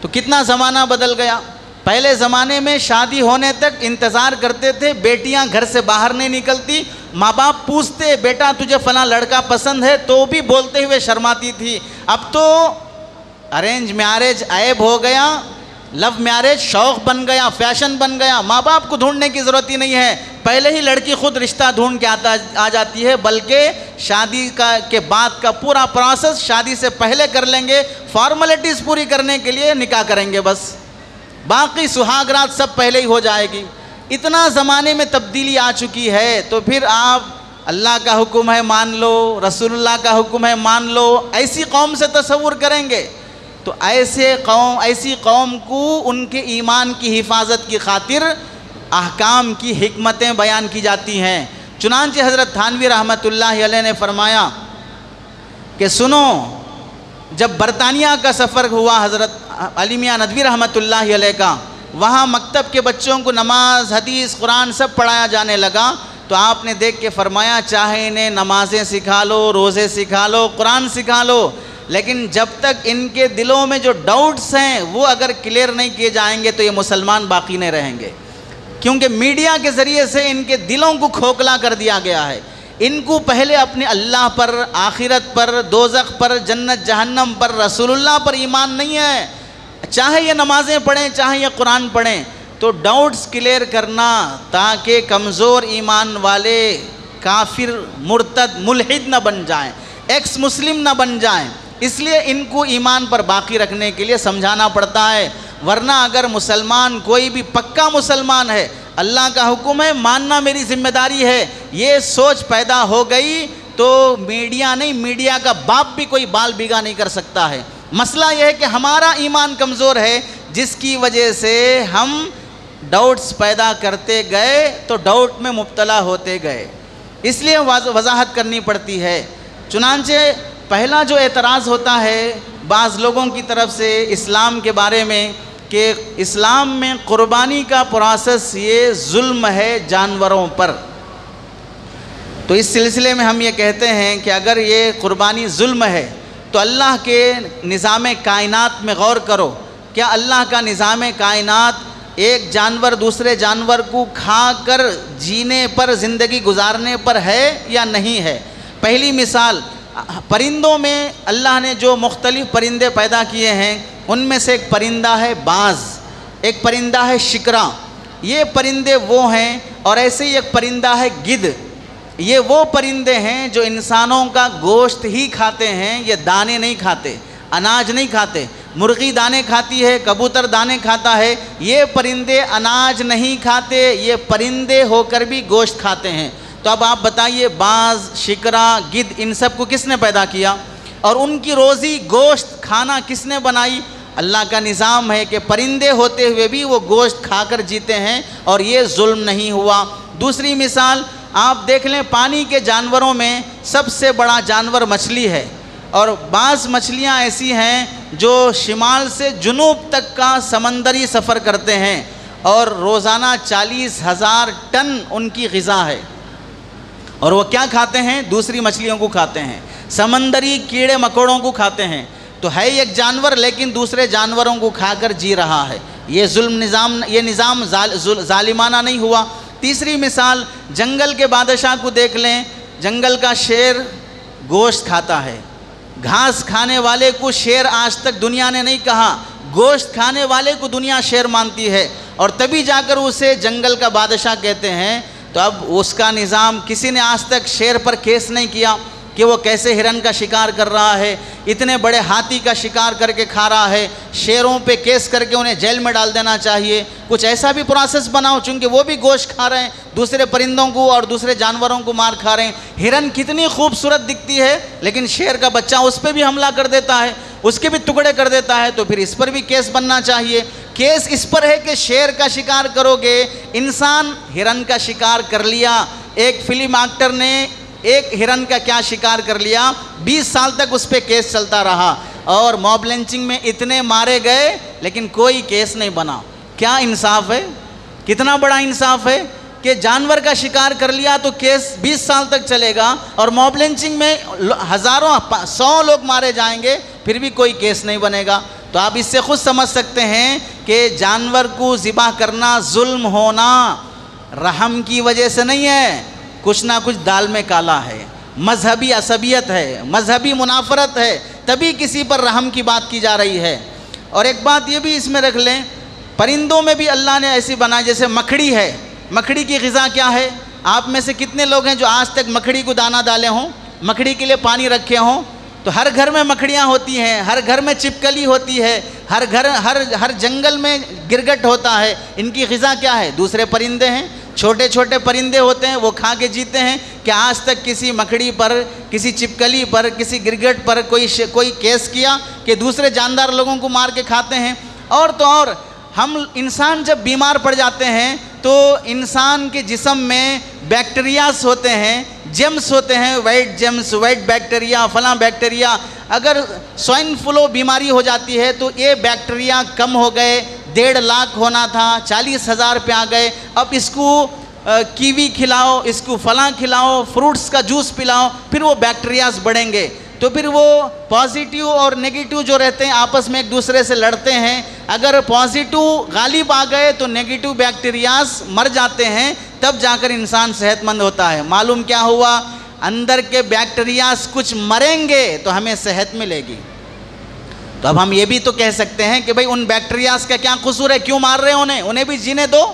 تو کتنا زمانہ بدل گیا۔ پہلے زمانے میں شادی ہونے تک انتظار کرتے تھے، بیٹیاں گھر سے باہر نہیں نکلتی، ماں باپ پوچھتے بیٹا تجھے فلاں لڑکا پسند ہے تو بھی بولتے ہوئے شرماتی تھی۔ اب تو ارینج میرج عیب ہو گیا، لو میرج شوق بن گیا، فیشن بن گیا، ماں باپ کو ڈھونڈنے کی ضرورت ہی نہیں ہے، پہلے ہی لڑکی خود رشتہ ڈھونڈ کے آ جاتی ہے، بلکہ شادی کے بعد کا پورا پروسیس شادی سے پہلے کر لیں گے، فارمیلٹیز پوری کرنے کے لیے نکاح کریں گے، بس باقی سہاگرات سب پہلے ہی ہو جائے گی۔ اتنا زمانے میں تبدیلی آ چکی ہے، تو پھر آپ اللہ کا حکم ہے مان لو، رسول اللہ کا حکم ہے مان لو، ایسی قوم سے تصور کریں گے تو ایسی قوم کو ان کے ایمان کی حفاظت کی خاطر احکام کی حکمتیں بیان کی جاتی ہیں۔ چنانچہ حضرت تھانوی رحمۃ اللہ علیہ نے فرمایا کہ سنو، جب برطانیہ کا سفر ہوا حضرت علی میاں ندوی رحمۃ اللہ علیہ کا، وہاں مکتب کے بچوں کو نماز حدیث قرآن سب پڑھایا جانے لگا، تو آپ نے دیکھ کے فرمایا چاہے انہیں نمازیں سکھا لو، روزے سکھا لو، قرآن سکھا لو، لیکن جب تک ان کے دلوں میں جو ڈاؤٹس ہیں وہ اگر کلیئر نہیں کیے جائیں گے تو یہ مسلمان باقی نہیں رہیں گے، کیونکہ میڈیا کے ذریعے سے ان کے دلوں کو کھوکھلا کر دیا گیا ہے۔ ان کو پہلے اپنے اللہ پر، آخرت پر، دوزخ پر، جنت جہنم پر، رسول اللہ پر ایمان نہیں ہے، چاہے یہ نمازیں پڑھیں چاہے یہ قرآن پڑھیں، تو ڈاؤٹس کلیئر کرنا تاکہ کمزور ایمان والے کافر، مرتد، ملحد نہ بن جائیں، ایکس مسلم نہ بن جائیں، اس لیے ان کو ایمان پر باقی رکھنے کے لیے سمجھانا پڑتا ہے۔ ورنہ اگر مسلمان کوئی بھی پکا مسلمان ہے، اللہ کا حکم ہے ماننا میری ذمہ داری ہے، یہ سوچ پیدا ہو گئی تو میڈیا نہیں، میڈیا کا باپ بھی کوئی بال بیگا نہیں کر سکتا ہے۔ مسئلہ یہ ہے کہ ہمارا ایمان کمزور ہے، جس کی وجہ سے ہم ڈاؤٹس پیدا کرتے گئے تو ڈاؤٹ میں مبتلا ہوتے گئے، اس لیے وضاحت کرنی پڑتی ہے۔ چنانچہ پہلا جو اعتراض ہوتا ہے بعض لوگوں کی طرف سے اسلام کے بارے میں کہ اسلام میں قربانی کا پروسیس یہ ظلم ہے جانوروں پر، تو اس سلسلے میں ہم یہ کہتے ہیں کہ اگر یہ قربانی ظلم ہے تو اللہ کے نظام کائنات میں غور کرو، کیا اللہ کا نظام کائنات ایک جانور دوسرے جانور کو کھا کر جینے پر، زندگی گزارنے پر ہے یا نہیں ہے؟ پہلی مثال، پرندوں میں اللہ نے جو مختلف پرندے پیدا کیے ہیں ان میں سے ایک پرندہ ہے باز، ایک پرندہ ہے شکرا، یہ پرندے وہ ہیں، اور ایسے ہی ایک پرندہ ہے گدھ، یہ وہ پرندے ہیں جو انسانوں کا گوشت ہی کھاتے ہیں، یہ دانے نہیں کھاتے، اناج نہیں کھاتے۔ مرغی دانے کھاتی ہے، کبوتر دانے کھاتا ہے، یہ پرندے اناج نہیں کھاتے، یہ پرندے ہو کر بھی گوشت کھاتے ہیں۔ تو اب آپ بتائیے باز، شکرا، گدھ، ان سب کو کس نے پیدا کیا؟ اور ان کی روزی گوشت کھانا کس نے بنائی؟ اللہ کا نظام ہے کہ پرندے ہوتے ہوئے بھی وہ گوشت کھا کر جیتے ہیں اور یہ ظلم نہیں ہوا۔ دوسری مثال آپ دیکھ لیں، پانی کے جانوروں میں سب سے بڑا جانور مچھلی ہے، اور بعض مچھلیاں ایسی ہیں جو شمال سے جنوب تک کا سمندری سفر کرتے ہیں، اور روزانہ 40,000 ٹن ان کی غذا ہے، اور وہ کیا کھاتے ہیں؟ دوسری مچھلیوں کو کھاتے ہیں، سمندری کیڑے مکوڑوں کو کھاتے ہیں۔ تو ہے ایک جانور لیکن دوسرے جانوروں کو کھا کر جی رہا ہے، یہ نظام ظالمانہ نہیں ہوا۔ تیسری مثال، جنگل کے بادشاہ کو دیکھ لیں، جنگل کا شیر گوشت کھاتا ہے، گھاس کھانے والے کو شیر آج تک دنیا نے نہیں کہا، گوشت کھانے والے کو دنیا شیر مانتی ہے، اور تبھی جا کر اسے جنگل کا بادشاہ کہتے ہیں۔ تو اب اس کا نظام، کسی نے آج تک شیر پر کیس نہیں کیا کہ وہ کیسے ہرن کا شکار کر رہا ہے، اتنے بڑے ہاتھی کا شکار کر کے کھا رہا ہے، شیروں پہ کیس کر کے انہیں جیل میں ڈال دینا چاہیے۔ کچھ ایسا بھی پروسیس بناؤ، چونکہ وہ بھی گوشت کھا رہے ہیں، دوسرے پرندوں کو اور دوسرے جانوروں کو مار کھا رہے ہیں۔ ہرن کتنی خوبصورت دکھتی ہے، لیکن شیر کا بچہ اس پہ بھی حملہ کر دیتا ہے، اس کے بھی ٹکڑے کر دیتا ہے، تو پھر اس پر بھی کیس بننا چاہیے۔ کیس اس پر ہے کہ شیر کا شکار کرو گے، انسان ہرن کا شکار کر لیا۔ ایک فلم ایکٹر نے ایک ہرن کا کیا شکار کر لیا، 20 سال تک اس پہ کیس چلتا رہا، اور موب لنچنگ میں اتنے مارے گئے لیکن کوئی کیس نہیں بنا۔ کیا انصاف ہے؟ کتنا بڑا انصاف ہے کہ جانور کا شکار کر لیا تو کیس 20 سال تک چلے گا، اور موب لنچنگ میں ہزاروں 100 لوگ مارے جائیں گے پھر بھی کوئی کیس نہیں بنے گا۔ تو آپ اس سے خود سمجھ سکتے ہیں کہ جانور کو ذبح کرنا ظلم ہونا رحم کی وجہ سے نہیں ہے، کچھ نہ کچھ دال میں کالا ہے، مذہبی عصبیت ہے، مذہبی منافرت ہے، تبھی کسی پر رحم کی بات کی جا رہی ہے۔ اور ایک بات یہ بھی اس میں رکھ لیں، پرندوں میں بھی اللہ نے ایسی بنا، جیسے مکھڑی ہے، مکھڑی کی غذا کیا ہے؟ آپ میں سے کتنے لوگ ہیں جو آج تک مکھڑی کو دانہ ڈالے ہوں، مکھڑی کے لیے پانی رکھے ہوں؟ تو ہر گھر میں مکھڑیاں ہوتی ہیں، ہر گھر میں چپکلی ہوتی ہے، ہر جنگل میں گرگٹ ہوتا ہے۔ ان کی غذا کیا ہے؟ دوسرے پرندے ہیں، چھوٹے چھوٹے پرندے ہوتے ہیں، وہ کھا کے جیتے ہیں۔ کہ آج تک کسی مکھڑی پر، کسی چپکلی پر، کسی گرگٹ پر کوئی کیس کیا کہ دوسرے جاندار لوگوں کو مار کے کھاتے ہیں؟ اور تو اور ہم انسان جب بیمار پڑ جاتے ہیں تو انسان کے جسم میں بیکٹیریاز ہوتے ہیں، جیمز ہوتے ہیں، وائٹ جیمز، وائٹ بیکٹیریا، فلاں بیکٹیریا۔ اگر سوائن فلو بیماری ہو جاتی ہے تو یہ بیکٹیریا کم ہو گئے، 1.5 لاکھ ہونا تھا 40,000 پہ آ گئے۔ اب اس کو کیوی کھلاؤ، اس کو فلاں کھلاؤ، فروٹس کا جوس پلاؤ، پھر وہ بیکٹیریاز بڑھیں گے، تو پھر وہ پازیٹیو اور نیگیٹو جو رہتے ہیں آپس میں ایک دوسرے سے لڑتے ہیں۔ اگر پازیٹیو غالب آ گئے تو نیگیٹو بیکٹیریاز مر جاتے ہیں، تب جا کر انسان صحت مند ہوتا ہے۔ معلوم کیا ہوا؟ اندر کے بیکٹیریاز کچھ مریں گے تو ہمیں صحت ملے گی۔ تو اب ہم یہ بھی تو کہہ سکتے ہیں کہ بھئی ان بیکٹیریاز کا کیا قصور ہے، کیوں مار رہے ہیں انہیں بھی جینے دو،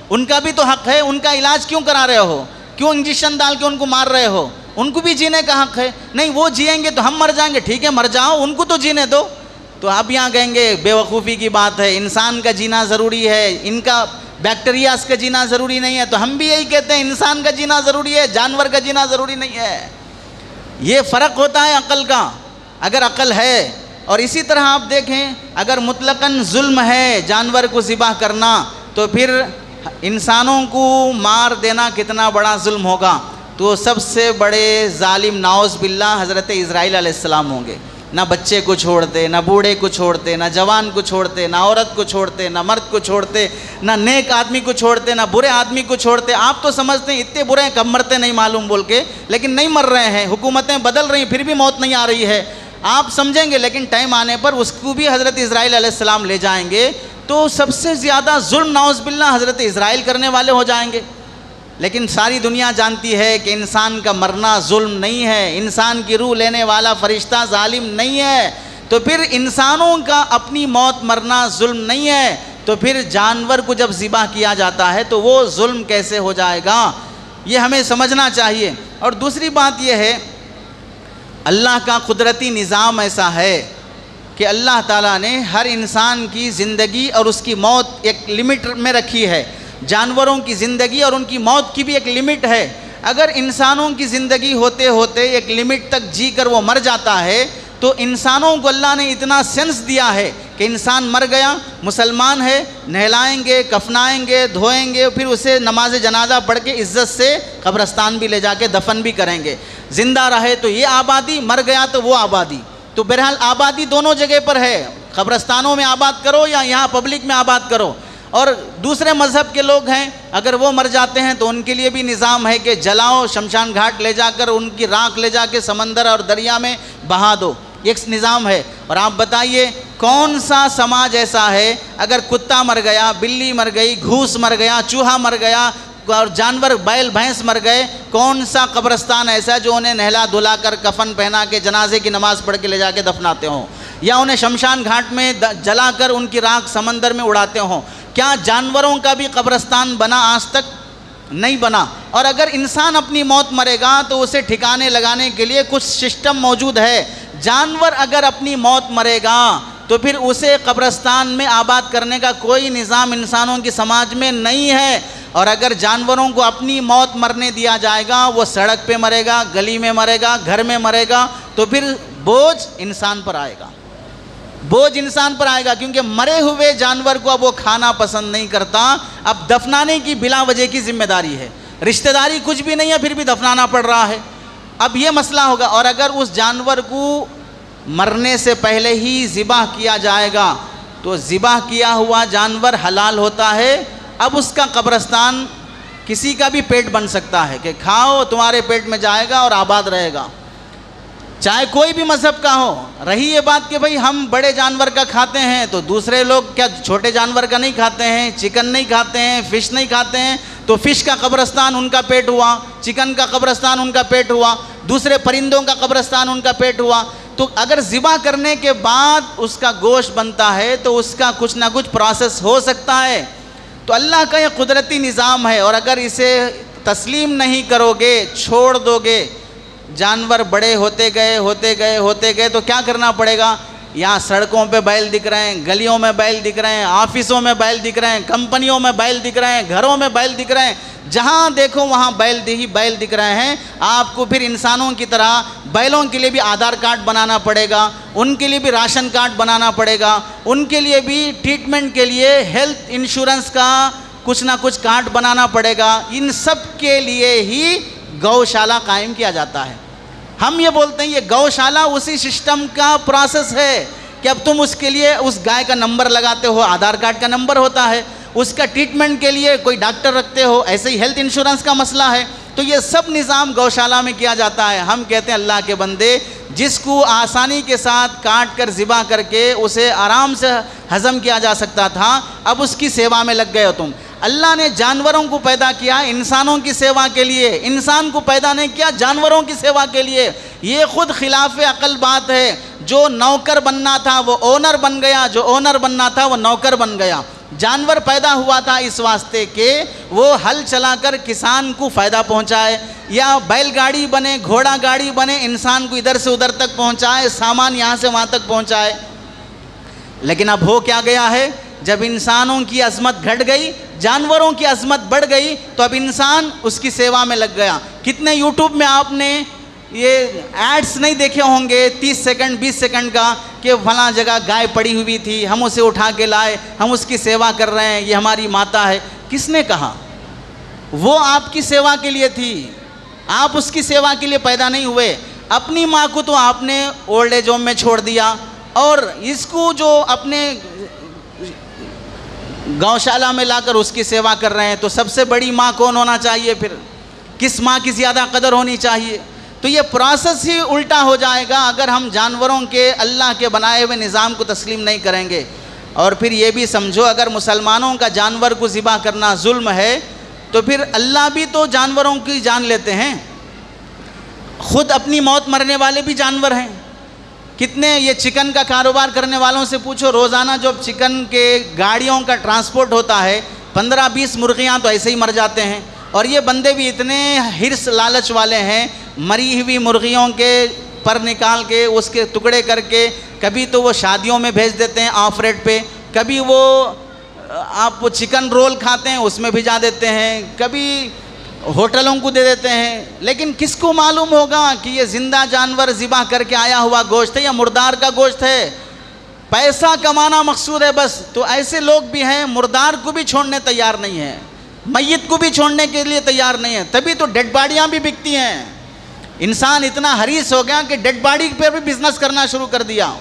ان کا بھی تو حق ہے، ان کا علاج کیوں کرا رہے ہو، کیوں انجیکشن ڈال کے ان کو مار رہے ہو؟ ان کو بھی جینے کا حق ہے۔ نہیں وہ جیئیں گے تو ہم مر جائیں گے، ٹھیک ہے مر جاؤ، ان کو تو جینے دو۔ تو آپ یہاں کہیں گے بے وقوفی کی بات ہے، انسان کا جینا ضروری ہے، ان کا بیکٹیریاز کا جینا ضروری نہیں ہے۔ تو ہم بھی یہی کہتے ہیں انسان کا جینا ضروری ہے، جانور کا جینا ضروری نہیں ہے۔ یہ فرق ہوتا ہے عقل کا، اگر عقل ہے۔ اور اسی طرح آپ دیکھیں، اگر مطلقاً ظلم ہے جانور کو ذبح کرنا تو پھر انسانوں کو مار دینا کتنا بڑا ظلم ہوگا۔ تو سب سے بڑے ظالم نعوذ باللہ حضرت اسرائیل علیہ السلام ہوں گے۔ نہ بچے کو چھوڑتے، نہ بوڑھے کو چھوڑتے، نہ جوان کو چھوڑتے، نہ عورت کو چھوڑتے، نہ مرد کو چھوڑتے، نہ نیک آدمی کو چھوڑتے، نہ برے آدمی کو چھوڑتے۔ آپ تو سمجھتے ہیں اتنے برے ہیں کب مرتے نہیں معلوم بول کے، لیکن نہیں مر رہے ہیں، حکومتیں بدل رہی ہیں پھر بھی موت نہیں آ رہی ہے۔ آپ سمجھیں گے لیکن ٹائم آنے پر اس کو بھی حضرت اسرائیل علیہ السلام لے جائیں گے، تو سب سے زیادہ ظلم نعوذ باللہ حضرت اسرائیل کرنے والے ہو جائیں گے۔ لیکن ساری دنیا جانتی ہے کہ انسان کا مرنا ظلم نہیں ہے، انسان کی روح لینے والا فرشتہ ظالم نہیں ہے، تو پھر انسانوں کا اپنی موت مرنا ظلم نہیں ہے، تو پھر جانور کو جب ذبح کیا جاتا ہے تو وہ ظلم کیسے ہو جائے گا؟ یہ ہمیں سمجھنا چاہیے۔ اور دوسری بات یہ ہے، اللہ کا قدرتی نظام ایسا ہے کہ اللہ تعالیٰ نے ہر انسان کی زندگی اور اس کی موت ایک لمٹ میں رکھی ہے۔ جانوروں کی زندگی اور ان کی موت کی بھی ایک لمٹ ہے۔ اگر انسانوں کی زندگی ہوتے ہوتے ایک لمٹ تک جی کر وہ مر جاتا ہے تو انسانوں کو اللہ نے اتنا سینس دیا ہے کہ انسان مر گیا، مسلمان ہے، نہلائیں گے، کفنائیں گے، دھوئیں گے، پھر اسے نماز جنازہ پڑھ کے عزت سے قبرستان بھی لے جا کے دفن بھی کریں گے۔ زندہ رہے تو یہ آبادی، مر گیا تو وہ آبادی۔ تو بہرحال آبادی دونوں جگہ پر ہے، قبرستانوں میں آباد کرو یا یہاں پبلک میں آباد کرو۔ اور دوسرے مذہب کے لوگ ہیں، اگر وہ مر جاتے ہیں تو ان کے لیے بھی نظام ہے کہ جلاؤ، شمشان گھاٹ لے جا کر ان کی راکھ لے جا کے سمندر اور دریا میں بہا دو، ایک نظام ہے۔ اور آپ بتائیے کون سا سماج ایسا ہے اگر کتا مر گیا، بلی مر گئی، گھوس مر گیا، چوہا مر گیا اور جانور بیل بھینس مر گئے، کون سا قبرستان ایسا ہے جو انہیں نہلا دھلا کر کفن پہنا کے جنازے کی نماز پڑھ کے لے جا کے دفناتے ہوں، یا انہیں شمشان گھاٹ میں جلا کر ان کی راکھ سمندر میں اڑاتے ہوں؟ کیا جانوروں کا بھی قبرستان بنا؟ آج تک نہیں بنا۔ اور اگر انسان اپنی موت مرے گا تو اسے ٹھکانے لگانے کے لیے کچھ سسٹم موجود ہے۔ جانور اگر اپنی موت مرے گا تو پھر اسے قبرستان میں آباد کرنے کا کوئی نظام انسانوں کی سماج میں نہیں ہے۔ اور اگر جانوروں کو اپنی موت مرنے دیا جائے گا، وہ سڑک پہ مرے گا، گلی میں مرے گا، گھر میں مرے گا، تو پھر بوجھ انسان پر آئے گا، بوجھ انسان پر آئے گا، کیونکہ مرے ہوئے جانور کو اب وہ کھانا پسند نہیں کرتا، اب دفنانے کی بلا وجہ کی ذمہ داری ہے، رشتہ داری کچھ بھی نہیں ہے پھر بھی دفنانا پڑ رہا ہے۔ اب یہ مسئلہ ہوگا۔ اور اگر اس جانور کو مرنے سے پہلے ہی ذبح کیا جائے گا تو ذبح کیا ہوا جانور حلال ہوتا ہے۔ اب اس کا قبرستان کسی کا بھی پیٹ بن سکتا ہے کہ کھاؤ، تمہارے پیٹ میں جائے گا اور آباد رہے گا، چاہے کوئی بھی مذہب کا ہو۔ رہی یہ بات کہ بھئی ہم بڑے جانور کا کھاتے ہیں تو دوسرے لوگ کیا چھوٹے جانور کا نہیں کھاتے ہیں؟ چکن نہیں کھاتے ہیں، فش نہیں کھاتے ہیں، تو فش کا قبرستان ان کا پیٹ ہوا، چکن کا قبرستان ان کا پیٹ ہوا، دوسرے پرندوں کا قبرستان ان کا پیٹ ہوا۔ تو اگر ذبح کرنے کے بعد اس کا گوشت بنتا ہے تو اس کا کچھ نہ کچھ پروسیس ہو سکتا ہے۔ تو اللہ کا یہ قدرتی نظام ہے، اور اگر اسے تسلیم نہیں کرو گے، چھوڑ دو گے، جانور بڑے ہوتے گئے تو کیا کرنا پڑے گا؟ یہاں سڑکوں پہ بیل دکھ رہے ہیں، گلیوں میں بیل دکھ رہے ہیں، آفسوں میں بیل دکھ رہے ہیں، کمپنیوں میں بیل دکھ رہے ہیں، گھروں میں بیل دکھ رہے ہیں، جہاں دیکھو وہاں بیل دکھ رہے ہیں۔ آپ کو پھر انسانوں کی طرح بیلوں کے لیے بھی آدھار کارڈ بنانا پڑے گا، ان کے لیے بھی راشن کارڈ بنانا پڑے گا، ان کے لیے بھی ٹریٹمنٹ کے لیے ہیلتھ انشورنس کا کچھ نہ کچھ کارڈ بنانا پڑے گا۔ ان سب کے لیے ہی گوشالہ قائم کیا جاتا ہے۔ ہم یہ بولتے ہیں یہ گوشالہ اسی سسٹم کا پروسیس ہے کہ اب تم اس کے لیے اس گائے کا نمبر لگاتے ہو، آدھار کارڈ کا نمبر ہوتا ہے، اس کا ٹریٹمنٹ کے لیے کوئی ڈاکٹر رکھتے ہو، ایسے ہی ہیلتھ انشورنس کا مسئلہ ہے۔ تو یہ سب نظام گوشالہ میں کیا جاتا ہے۔ ہم کہتے ہیں اللہ کے بندے، جس کو آسانی کے ساتھ کاٹ کر ذبح کر کے اسے آرام سے ہضم کیا جا سکتا تھا، اب اس کی سیوا میں لگ گئے ہو تم۔ اللہ نے جانوروں کو پیدا کیا انسانوں کی سیوا کے لیے، انسان کو پیدا نہیں کیا جانوروں کی سیوا کے لیے۔ یہ خود خلاف عقل بات ہے۔ جو نوکر بننا تھا وہ اونر بن گیا، جو اونر بننا تھا وہ نوکر بن گیا۔ جانور پیدا ہوا تھا اس واسطے کہ وہ ہل چلا کر کسان کو فائدہ پہنچائے، یا بیل گاڑی بنے، گھوڑا گاڑی بنے، انسان کو ادھر سے ادھر تک پہنچائے، سامان یہاں سے وہاں تک پہنچائے۔ لیکن اب ہو کیا گیا ہے؟ جب انسانوں کی عظمت گھٹ گئی، جانوروں کی عظمت بڑھ گئی، تو اب انسان اس کی سیوا میں لگ گیا۔ کتنے یوٹیوب میں آپ نے یہ ایڈز نہیں دیکھے ہوں گے 30 سیکنڈ 20 سیکنڈ کا کہ فلاں جگہ گائے پڑی ہوئی تھی، ہم اسے اٹھا کے لائے، ہم اس کی سیوا کر رہے ہیں، یہ ہماری ماتا ہے۔ کس نے کہا؟ وہ آپ کی سیوا کے لیے تھی، آپ اس کی سیوا کے لیے پیدا نہیں ہوئے۔ اپنی ماں کو تو آپ نے اولڈ ایج ہوم میں چھوڑ دیا، اور اس کو جو اپنے گوشالہ میں لا کر اس کی سیوا کر رہے ہیں، تو سب سے بڑی ماں کون ہونا چاہیے؟ پھر کس ماں کی زیادہ قدر ہونی چاہیے؟ تو یہ پروسیس ہی الٹا ہو جائے گا اگر ہم جانوروں کے اللہ کے بنائے ہوئے نظام کو تسلیم نہیں کریں گے۔ اور پھر یہ بھی سمجھو، اگر مسلمانوں کا جانور کو ذبح کرنا ظلم ہے تو پھر اللہ بھی تو جانوروں کی جان لیتے ہیں، خود اپنی موت مرنے والے بھی جانور ہیں۔ کتنے یہ چکن کا کاروبار کرنے والوں سے پوچھو، روزانہ جو چکن کے گاڑیوں کا ٹرانسپورٹ ہوتا ہے، 15-20 مرغیاں تو ایسے ہی مر جاتے ہیں۔ اور یہ بندے بھی اتنے ہرس لالچ والے ہیں، مری ہوئی مرغیوں کے پر نکال کے اس کے ٹکڑے کر کے کبھی تو وہ شادیوں میں بھیج دیتے ہیں آف ریٹ پہ، کبھی وہ آپ وہ چکن رول کھاتے ہیں اس میں بھیجا دیتے ہیں، کبھی ہوٹلوں کو دے دیتے ہیں۔ لیکن کس کو معلوم ہوگا کہ یہ زندہ جانور ذبح کر کے آیا ہوا گوشت ہے یا مردار کا گوشت ہے؟ پیسہ کمانا مقصود ہے بس، تو ایسے لوگ بھی ہیں مردار کو بھی چھوڑنے تیار نہیں ہیں، میت کو بھی چھوڑنے کے لیے تیار نہیں ہیں، تبھی تو ڈیڈ باڈیاں بھی بکتی ہیں۔ انسان اتنا حریص ہو گیا کہ ڈیڈ باڈی پہ بھی بزنس کرنا شروع کر دیا۔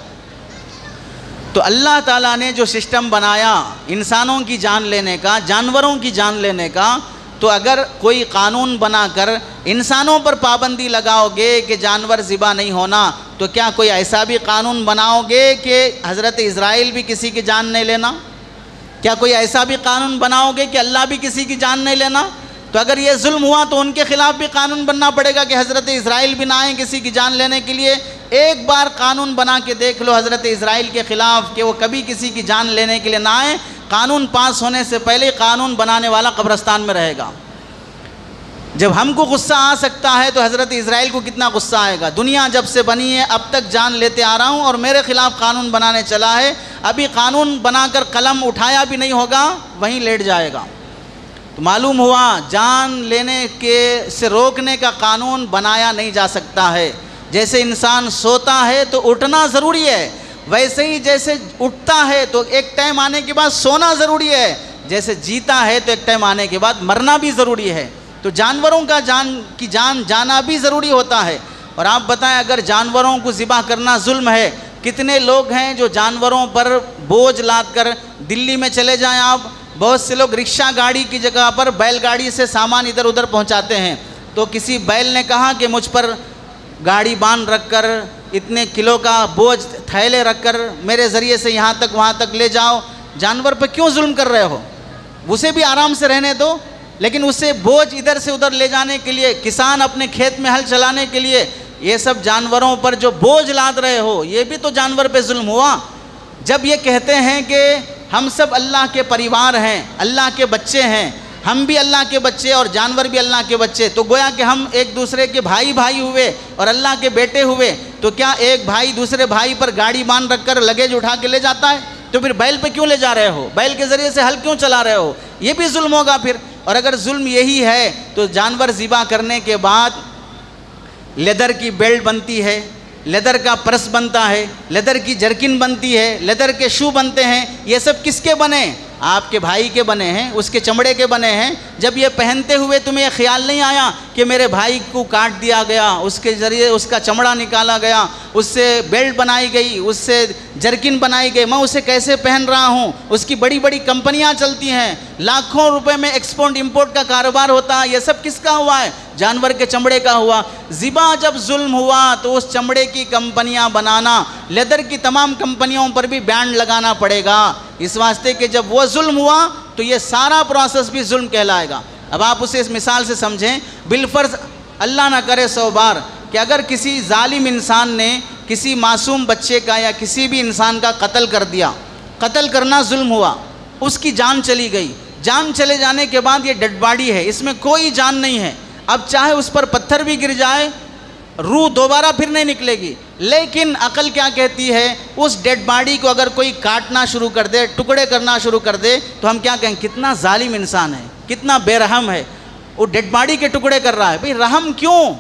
تو اللہ تعالیٰ نے جو سسٹم بنایا انسانوں کی جان لینے کا، جانوروں کی جان لینے کا، تو اگر کوئی قانون بنا کر انسانوں پر پابندی لگاؤ گے کہ جانور ذبح نہیں ہونا، تو کیا کوئی ایسا بھی قانون بناؤ گے کہ حضرت اسرائیل بھی کسی کی جان نہیں لینا؟ کیا کوئی ایسا بھی قانون بناؤ گے کہ اللہ بھی کسی کی جان نہیں لینا؟ تو اگر یہ ظلم ہوا تو ان کے خلاف بھی قانون بننا پڑے گا کہ حضرت اسرائیل بھی نہ آئیں کسی کی جان لینے کے لیے۔ ایک بار قانون بنا کے دیکھ لو حضرت اسرائیل کے خلاف کہ وہ کبھی کسی کی جان لینے کے لیے نہ آئیں، قانون پاس ہونے سے پہلے قانون بنانے والا قبرستان میں رہے گا۔ جب ہم کو غصہ آ سکتا ہے تو حضرت اسرائیل کو کتنا غصہ آئے گا؟ دنیا جب سے بنی ہے اب تک جان لیتے آ رہا ہوں اور میرے خلاف قانون بنانے چلا ہے، ابھی قانون بنا کر قلم اٹھایا بھی نہیں ہوگا، وہیں لیٹ جائے گا۔ تو معلوم ہوا جان لینے سے روکنے کا قانون بنایا نہیں جا سکتا ہے۔ جیسے انسان سوتا ہے تو اٹھنا ضروری ہے، ویسے ہی جیسے اٹھتا ہے تو ایک ٹائم آنے کے بعد سونا ضروری ہے، جیسے جیتا ہے تو ایک ٹائم آنے کے بعد مرنا بھی ضروری ہے۔ تو جانوروں کا جان جانا بھی ضروری ہوتا ہے۔ اور آپ بتائیں اگر جانوروں کو ذبح کرنا ظلم ہے، کتنے لوگ ہیں جو جانوروں پر بوجھ لاد کر دلی میں چلے جائیں آپ، بہت سے لوگ رکشہ گاڑی کی جگہ پر بیل گاڑی سے سامان ادھر ادھر پہنچاتے ہیں، تو کسی بیل نے کہا کہ مجھ پر گاڑی باندھ رکھ کر اتنے کلو کا بوجھ تھیلے رکھ کر میرے ذریعے سے یہاں تک وہاں تک لے جاؤ، جانور پہ کیوں ظلم کر رہے ہو؟ اسے بھی آرام سے رہنے دو، لیکن اسے بوجھ ادھر سے ادھر لے جانے کے لیے، کسان اپنے کھیت میں ہل چلانے کے لیے یہ سب جانوروں پر جو بوجھ لاد رہے ہو، یہ بھی تو جانور پہ ظلم ہوا۔ جب یہ کہتے ہیں کہ ہم سب اللہ کے پریوار ہیں، اللہ کے بچے ہیں، ہم بھی اللہ کے بچے اور جانور بھی اللہ کے بچے، تو گویا کہ ہم ایک دوسرے کے بھائی ہوئے اور اللہ کے بیٹے ہوئے، تو کیا ایک بھائی دوسرے بھائی پر گاڑی باندھ رکھ کر لگیج اٹھا کے لے جاتا ہے؟ تو پھر بیل پہ کیوں لے جا رہے ہو؟ بیل کے ذریعے سے ہل کیوں چلا رہے ہو؟ یہ بھی ظلم ہوگا پھر۔ اور اگر ظلم یہی ہے تو جانور ذبح کرنے کے بعد لیدر کی بیلٹ بنتی ہے، لیدر کا پرس بنتا ہے، لیدر کی جرکن بنتی ہے، لیدر کے شو بنتے ہیں، یہ سب کس کے بنے؟ آپ کے بھائی کے بنے ہیں، اس کے چمڑے کے بنے ہیں۔ جب یہ پہنتے ہوئے تمہیں یہ خیال نہیں آیا کہ میرے بھائی کو کاٹ دیا گیا، اس کے ذریعے اس کا چمڑا نکالا گیا، اس سے بیلٹ بنائی گئی، اس سے جرکن بنائی گئی، میں اسے کیسے پہن رہا ہوں؟ اس کی بڑی بڑی کمپنیاں چلتی ہیں، لاکھوں روپے میں ایکسپورٹ امپورٹ کا کاروبار ہوتا ہے، یہ سب کس کا ہوا ہے؟ جانور کے چمڑے کا ہوا۔ ذبح جب ظلم ہوا تو اس چمڑے کی کمپنیاں بنانا، لیدر کی تمام کمپنیوں پر بھی بین لگانا پڑے گا، اس واسطے کہ جب وہ ظلم ہوا تو یہ سارا پروسیس بھی ظلم کہلائے گا۔ اب آپ اسے اس مثال سے سمجھیں، بالفرض اللہ نہ کرے 100 بار کہ اگر کسی ظالم انسان نے کسی معصوم بچے کا یا کسی بھی انسان کا قتل کر دیا، قتل کرنا ظلم ہوا، اس کی جان چلی گئی، جان چلے جانے کے بعد یہ ڈیڈ باڈی ہے، اس میں کوئی جان نہیں ہے، اب چاہے اس پر پتھر بھی گر جائے روح دوبارہ پھر نہیں نکلے گی، لیکن عقل کیا کہتی ہے؟ اس ڈیڈ باڈی کو اگر کوئی کاٹنا شروع کر دے، ٹکڑے کرنا شروع کر دے، تو ہم کیا کہیں؟ کتنا ظالم انسان ہے، کتنا بے رحم ہے، وہ ڈیڈ باڈی کے ٹکڑے کر رہا ہے۔ بھئی رحم کیوں؟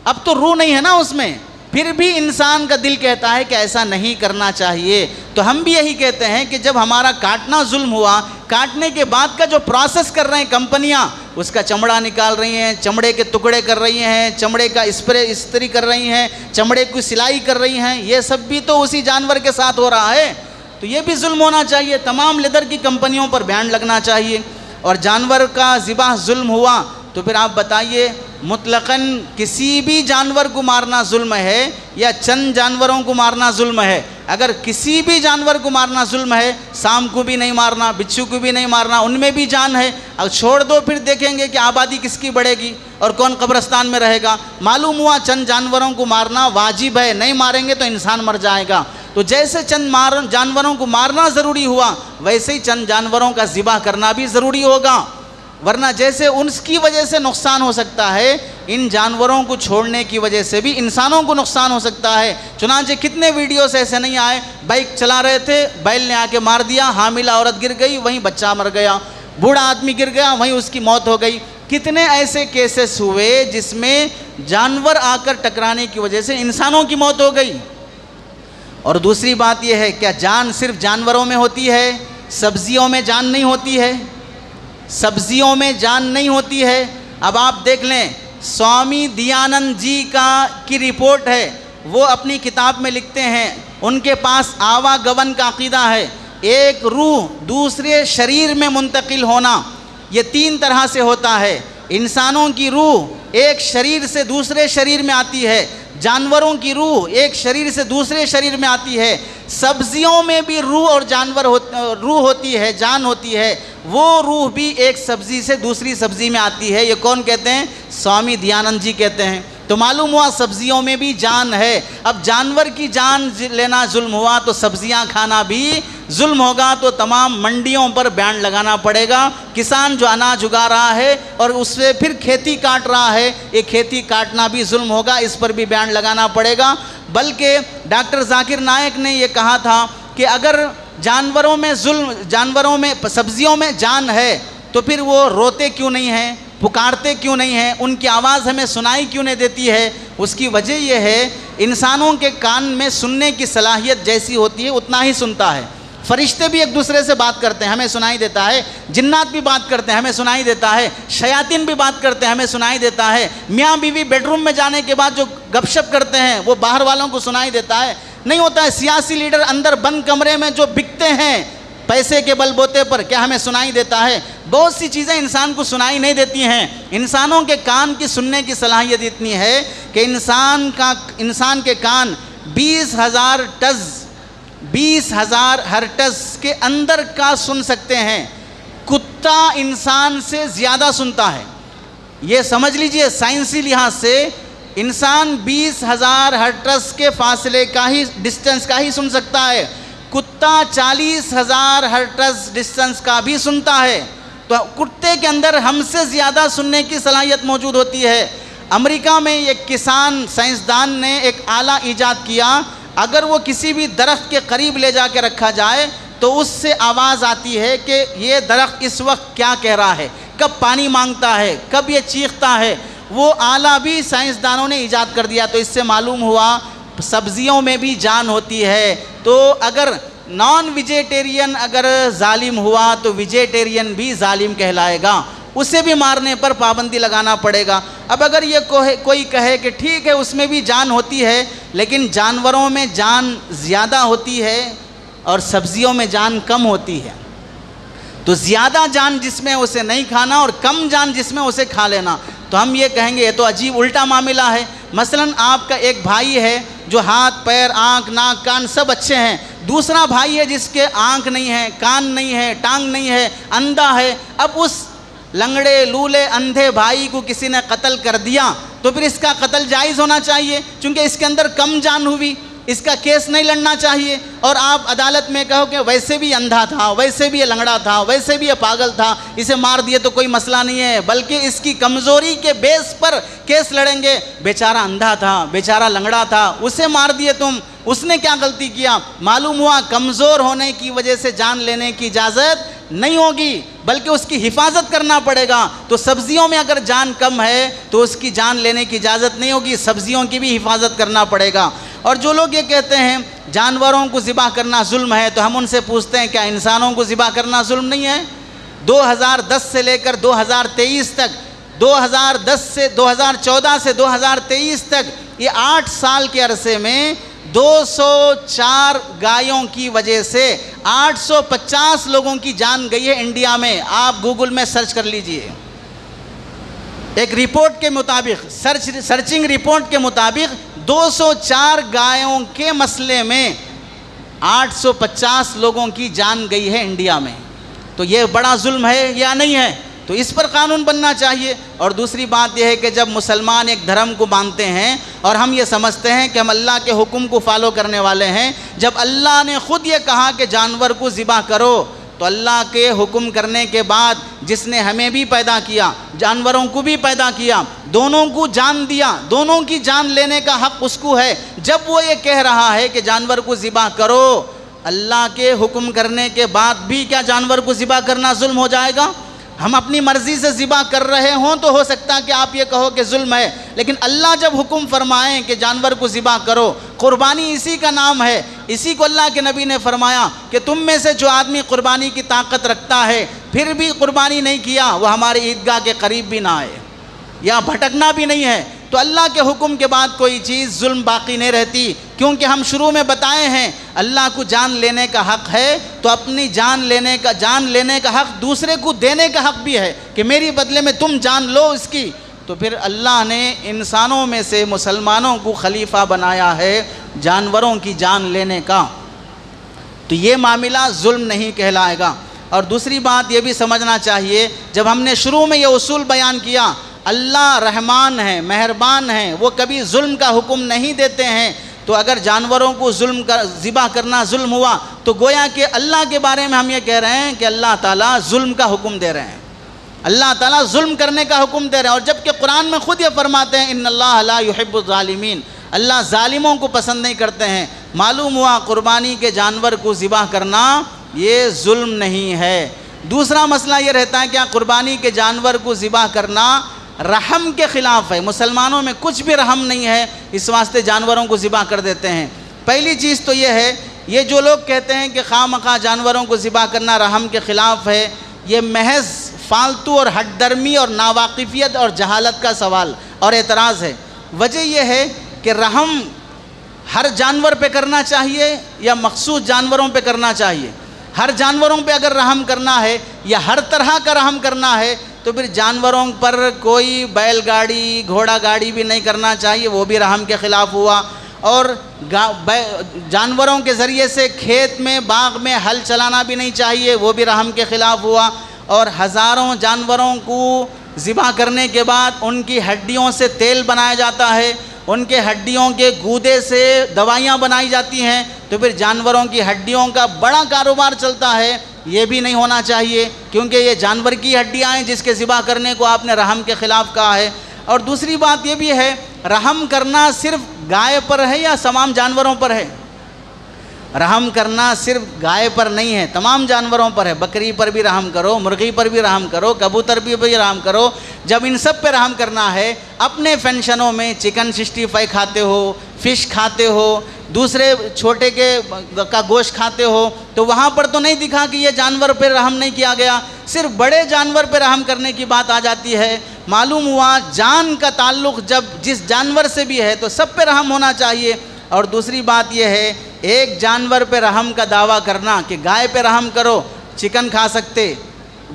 اب تو روح نہیں ہے نا اس میں، پھر بھی انسان کا دل کہتا ہے کہ ایسا نہیں کرنا چاہیے۔ تو ہم بھی یہی کہتے ہیں کہ جب ہمارا کاٹنا ظلم ہوا، کاٹنے کے بعد کا جو پروسیس کر رہے ہیں کمپنیاں، اس کا چمڑا نکال رہی ہیں، چمڑے کے ٹکڑے کر رہی ہیں، چمڑے کا استری کر رہی ہیں، چمڑے کی سلائی کر رہی ہیں، یہ سب بھی تو اسی جانور کے ساتھ ہو رہا ہے، تو یہ بھی ظلم ہونا چاہیے۔ تمام لیدر کی کمپنیوں پر بین لگنا چاہیے۔ اور جانور کا ذبح ظلم ہوا تو پھر آپ بتائیے مطلقاً کسی بھی جانور کو مارنا ظلم ہے یا چند جانوروں کو مارنا ظلم ہے؟ اگر کسی بھی جانور کو مارنا ظلم ہے، سام کو بھی نہیں مارنا، بچھو کو بھی نہیں مارنا، ان میں بھی جان ہے، اب چھوڑ دو، پھر دیکھیں گے کہ آبادی کس کی بڑھے گی اور کون قبرستان میں رہے گا۔ معلوم ہوا چند جانوروں کو مارنا واجب ہے، نہیں ماریں گے تو انسان مر جائے گا۔ تو جیسے چند جانوروں کو مارنا ضروری ہوا، ویسے ہی چند جانوروں کا ذبح کرنا بھی ضروری ہوگا، ورنہ جیسے ان کی وجہ سے نقصان ہو سکتا ہے، ان جانوروں کو چھوڑنے کی وجہ سے بھی انسانوں کو نقصان ہو سکتا ہے۔ چنانچہ کتنے ویڈیوز ایسے نہیں آئے، بائک چلا رہے تھے، بیل نے آ کے مار دیا، حاملہ عورت گر گئی، وہیں بچہ مر گیا، بوڑھا آدمی گر گیا، وہیں اس کی موت ہو گئی۔ کتنے ایسے کیسز ہوئے جس میں جانور آ کر ٹکرانے کی وجہ سے انسانوں کی موت ہو گئی۔ اور دوسری بات یہ ہے کیا جان صرف جانوروں میں ہوتی ہے، سبزیوں میں جان نہیں ہوتی ہے؟ سبزیوں میں جان نہیں ہوتی ہے۔ اب آپ دیکھ لیں سوامی دیانند جی کی رپورٹ ہے، وہ اپنی کتاب میں لکھتے ہیں ان کے پاس آوا گون کا عقیدہ ہے، ایک روح دوسرے شریر میں منتقل ہونا یہ 3 طرح سے ہوتا ہے۔ انسانوں کی روح ایک شریر سے دوسرے شریر میں آتی ہے، جانوروں کی روح ایک شریر سے دوسرے شریر میں آتی ہے، سبزیوں میں بھی روح اور روح ہوتی ہے، جان ہوتی ہے، وہ روح بھی ایک سبزی سے دوسری سبزی میں آتی ہے۔ یہ کون کہتے ہیں؟ سوامی دیانند جی کہتے ہیں۔ تو معلوم ہوا سبزیوں میں بھی جان ہے۔ اب جانور کی جان لینا ظلم ہوا تو سبزیاں کھانا بھی ظلم ہوگا، تو تمام منڈیوں پر بین لگانا پڑے گا۔ کسان جو اناج اگا رہا ہے اور اس سے پھر کھیتی کاٹ رہا ہے، یہ کھیتی کاٹنا بھی ظلم ہوگا، اس پر بھی بین لگانا پڑے گا۔ بلکہ ڈاکٹر ذاکر نائک نے یہ کہا تھا کہ اگر جانوروں میں سبزیوں میں جان ہے تو پھر وہ روتے کیوں نہیں ہیں، پکارتے کیوں نہیں ہیں، ان کی آواز ہمیں سنائی کیوں نہیں دیتی ہے؟ اس کی وجہ یہ ہے انسانوں کے کان میں سننے کی صلاحیت جیسی ہوتی ہے اتنا ہی سنتا ہے۔ فرشتے بھی ایک دوسرے سے بات کرتے ہیں، ہمیں سنائی دیتا ہے، جنات بھی بات کرتے ہیں، ہمیں سنائی دیتا ہے، شیاطین بھی بات کرتے ہیں، ہمیں سنائی دیتا ہے، میاں بیوی بیڈ روم میں جانے کے بعد جو گپ شپ کرتے ہیں وہ باہر والوں کو سنائی دیتا ہے، نہیں ہوتا ہے؟ سیاسی لیڈر اندر بند کمرے میں جو بکتے ہیں پیسے کے بل بوتے پر، کیا ہمیں سنائی دیتا ہے؟ بہت سی چیزیں انسان کو سنائی نہیں دیتی ہیں۔ انسانوں کے کان کی سننے کی صلاحیت اتنی ہے کہ انسان کے کان 20,000 ہرٹز کے اندر کا سن سکتے ہیں۔ کتا انسان سے زیادہ سنتا ہے، یہ سمجھ لیجئے سائنسی لحاظ سے انسان 20,000 ہرٹز کے فاصلے کا ہی ڈسٹنس کا ہی سن سکتا ہے، کتا 40,000 ہرٹز ڈسٹنس کا بھی سنتا ہے۔ تو کتے کے اندر ہم سے زیادہ سننے کی صلاحیت موجود ہوتی ہے۔ امریکہ میں ایک کسان سائنسدان نے ایک آلہ ایجاد کیا، اگر وہ کسی بھی درخت کے قریب لے جا کے رکھا جائے تو اس سے آواز آتی ہے کہ یہ درخت اس وقت کیا کہہ رہا ہے، کب پانی مانگتا ہے، کب یہ چیختا ہے۔ وہ آلہ بھی سائنسدانوں نے ایجاد کر دیا۔ تو اس سے معلوم ہوا سبزیوں میں بھی جان ہوتی ہے۔ تو اگر نان ویجیٹیرین اگر ظالم ہوا تو ویجیٹیرین بھی ظالم کہلائے گا، اسے بھی مارنے پر پابندی لگانا پڑے گا۔ اب اگر یہ کوئی کہے کہ ٹھیک ہے اس میں بھی جان ہوتی ہے لیکن جانوروں میں جان زیادہ ہوتی ہے اور سبزیوں میں جان کم ہوتی ہے، تو زیادہ جان جس میں اسے نہیں کھانا اور کم جان جس میں اسے کھا لینا، تو ہم یہ کہیں گے یہ تو عجیب الٹا معاملہ ہے۔ مثلا آپ کا ایک بھائی ہے جو ہاتھ پیر آنکھ ناک کان سب اچھے ہیں، دوسرا بھائی ہے جس کے آنکھ نہیں ہے، کان نہیں ہے، ٹانگ نہیں ہے، اندھا ہے۔ اب اس لنگڑے لولے اندھے بھائی کو کسی نے قتل کر دیا تو پھر اس کا قتل جائز ہونا چاہیے، چونکہ اس کے اندر کم جان ہوئی، اس کا کیس نہیں لڑنا چاہیے۔ اور آپ عدالت میں کہو کہ ویسے بھی اندھا تھا، ویسے بھی یہ لنگڑا تھا، ویسے بھی یہ پاگل تھا، اسے مار دیے تو کوئی مسئلہ نہیں ہے، بلکہ اس کی کمزوری کے بیس پر کیس لڑیں گے۔ بیچارہ اندھا تھا، بیچارہ لنگڑا تھا، اسے مار دیے تم، اس نے کیا غلطی کیا؟ معلوم ہوا کمزور ہونے کی وجہ سے جان لینے کی اجازت نہیں ہوگی، بلکہ اس کی حفاظت کرنا پڑے گا۔ تو سبزیوں میں اگر جان کم ہے تو اس کی جان لینے کی اجازت نہیں ہوگی، سبزیوں کی بھی حفاظت کرنا پڑے گا۔ اور جو لوگ یہ کہتے ہیں جانوروں کو ذبح کرنا ظلم ہے، تو ہم ان سے پوچھتے ہیں کیا انسانوں کو ذبح کرنا ظلم نہیں ہے؟ 2010 سے لے کر 2023 تک، 2014 سے 2023 تک، یہ 8 سال کے عرصے میں 204 گایوں کی وجہ سے 850 لوگوں کی جان گئی ہے انڈیا میں۔ آپ گوگل میں سرچ کر لیجئے، ایک رپورٹ کے مطابق، سرچنگ رپورٹ کے مطابق 204 گایوں کے مسئلے میں 850 لوگوں کی جان گئی ہے انڈیا میں۔ تو یہ بڑا ظلم ہے یا نہیں ہے؟ تو اس پر قانون بننا چاہیے۔ اور دوسری بات یہ ہے کہ جب مسلمان ایک دھرم کو مانتے ہیں اور ہم یہ سمجھتے ہیں کہ ہم اللہ کے حکم کو فالو کرنے والے ہیں، جب اللہ نے خود یہ کہا کہ جانور کو ذبح کرو، تو اللہ کے حکم کرنے کے بعد جس نے ہمیں بھی پیدا کیا، جانوروں کو بھی پیدا کیا، دونوں کو جان دیا، دونوں کی جان لینے کا حق اس کو ہے، جب وہ یہ کہہ رہا ہے کہ جانور کو ذبح کرو، اللہ کے حکم کرنے کے بعد بھی کیا جانور کو ذبح کرنا ظلم ہو جائے گا؟ ہم اپنی مرضی سے ذبح کر رہے ہوں تو ہو سکتا ہے کہ آپ یہ کہو کہ ظلم ہے، لیکن اللہ جب حکم فرمائیں کہ جانور کو ذبح کرو، قربانی اسی کا نام ہے، اسی کو اللہ کے نبی نے فرمایا کہ تم میں سے جو آدمی قربانی کی طاقت رکھتا ہے پھر بھی قربانی نہیں کیا، وہ ہماری عیدگاہ کے قریب بھی نہ آئے، یا بھٹکنا بھی نہیں ہے۔ تو اللہ کے حکم کے بعد کوئی چیز ظلم باقی نہیں رہتی، کیونکہ ہم شروع میں بتائے ہیں اللہ کو جان لینے کا حق ہے، تو اپنی جان لینے کا حق دوسرے کو دینے کا حق بھی ہے کہ میری بدلے میں تم جان لو اس کی۔ تو پھر اللہ نے انسانوں میں سے مسلمانوں کو خلیفہ بنایا ہے جانوروں کی جان لینے کا، تو یہ معاملہ ظلم نہیں کہلائے گا۔ اور دوسری بات یہ بھی سمجھنا چاہیے، جب ہم نے شروع میں یہ اصول بیان کیا، اللہ رحمان ہیں، مہربان ہیں، وہ کبھی ظلم کا حکم نہیں دیتے ہیں، تو اگر جانوروں کو ذبح کرنا ظلم ہوا تو گویا کہ اللہ کے بارے میں ہم یہ کہہ رہے ہیں کہ اللہ تعالیٰ ظلم کا حکم دے رہے ہیں، اللہ تعالیٰ ظلم کرنے کا حکم دے رہے ہیں، اور جبکہ قرآن میں خود یہ فرماتے ہیں ان اللہ لا يحب الظالمین، اللہ ظالموں کو پسند نہیں کرتے ہیں۔ معلوم ہوا قربانی کے جانور کو ذبح کرنا یہ ظلم نہیں ہے۔ دوسرا مسئلہ یہ رہتا ہے کہ قربانی کے جانور کو ذبح کرنا رحم کے خلاف ہے، مسلمانوں میں کچھ بھی رحم نہیں ہے، اس واسطے جانوروں کو ذبح کر دیتے ہیں۔ پہلی چیز تو یہ ہے، یہ جو لوگ کہتے ہیں کہ خواہ مخواہ جانوروں کو ذبح کرنا رحم کے خلاف ہے، یہ محض فالتو اور ہٹ درمی اور ناواقفیت اور جہالت کا سوال اور اعتراض ہے۔ وجہ یہ ہے کہ رحم ہر جانور پہ کرنا چاہیے یا مخصوص جانوروں پہ کرنا چاہیے؟ ہر جانوروں پہ اگر رحم کرنا ہے یا ہر طرح کا رحم کرنا ہے تو پھر جانوروں پر کوئی بیل گاڑی گھوڑا گاڑی بھی نہیں کرنا چاہیے، وہ بھی رحم کے خلاف ہوا، اور جانوروں کے ذریعے سے کھیت میں باغ میں ہل چلانا بھی نہیں چاہیے، وہ بھی رحم کے خلاف ہوا، اور ہزاروں جانوروں کو ذبح کرنے کے بعد ان کی ہڈیوں سے تیل بنایا جاتا ہے، ان کے ہڈیوں کے گودے سے دوائیاں بنائی جاتی ہیں، تو پھر جانوروں کی ہڈیوں کا بڑا کاروبار چلتا ہے، یہ بھی نہیں ہونا چاہیے، کیونکہ یہ جانور کی ہڈیاں ہیں جس کے ذبح کرنے کو آپ نے رحم کے خلاف کہا ہے۔ اور دوسری بات یہ بھی ہے، رحم کرنا صرف گائے پر ہے یا تمام جانوروں پر ہے؟ رحم کرنا صرف گائے پر نہیں ہے، تمام جانوروں پر ہے، بکری پر بھی رحم کرو، مرغی پر بھی رحم کرو، کبوتر پر بھی رحم کرو۔ جب ان سب پہ رحم کرنا ہے، اپنے فنکشنوں میں چکن 65 کھاتے ہو، فش کھاتے ہو، دوسرے چھوٹے کا گوشت کھاتے ہو، تو وہاں پر تو نہیں دکھا کہ یہ جانور پہ رحم نہیں کیا گیا، صرف بڑے جانور پہ رحم کرنے کی بات آ جاتی ہے۔ معلوم ہوا جان کا تعلق جب جس جانور سے بھی ہے تو سب پہ رحم ہونا چاہیے۔ اور دوسری بات یہ ہے، ایک جانور پہ رحم کا دعویٰ کرنا کہ گائے پہ رحم کرو، چکن کھا سکتے،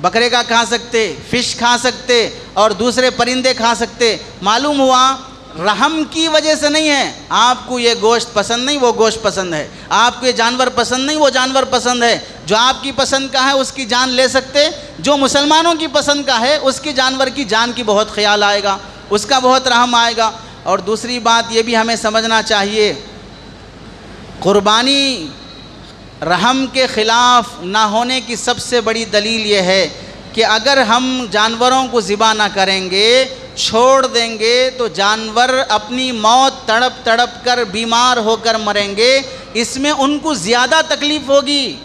بکرے کا کھا سکتے، فش کھا سکتے اور دوسرے پرندے کھا سکتے، معلوم ہوا رحم کی وجہ سے نہیں ہے، آپ کو یہ گوشت پسند نہیں وہ گوشت پسند ہے، آپ کو یہ جانور پسند نہیں وہ جانور پسند ہے، جو آپ کی پسند کا ہے اس کی جان لے سکتے، جو مسلمانوں کی پسند کا ہے اس کی جانور کی جان کی بہت خیال آئے گا، اس کا بہت رحم آئے گا۔ اور دوسری بات یہ بھی ہمیں سمجھنا چاہیے، قربانی رحم کے خلاف نہ ہونے کی سب سے بڑی دلیل یہ ہے کہ اگر ہم جانوروں کو ذبح نہ کریں گے، چھوڑ دیں گے، تو جانور اپنی موت تڑپ تڑپ کر بیمار ہو کر مریں گے، اس میں ان کو زیادہ تکلیف ہوگی۔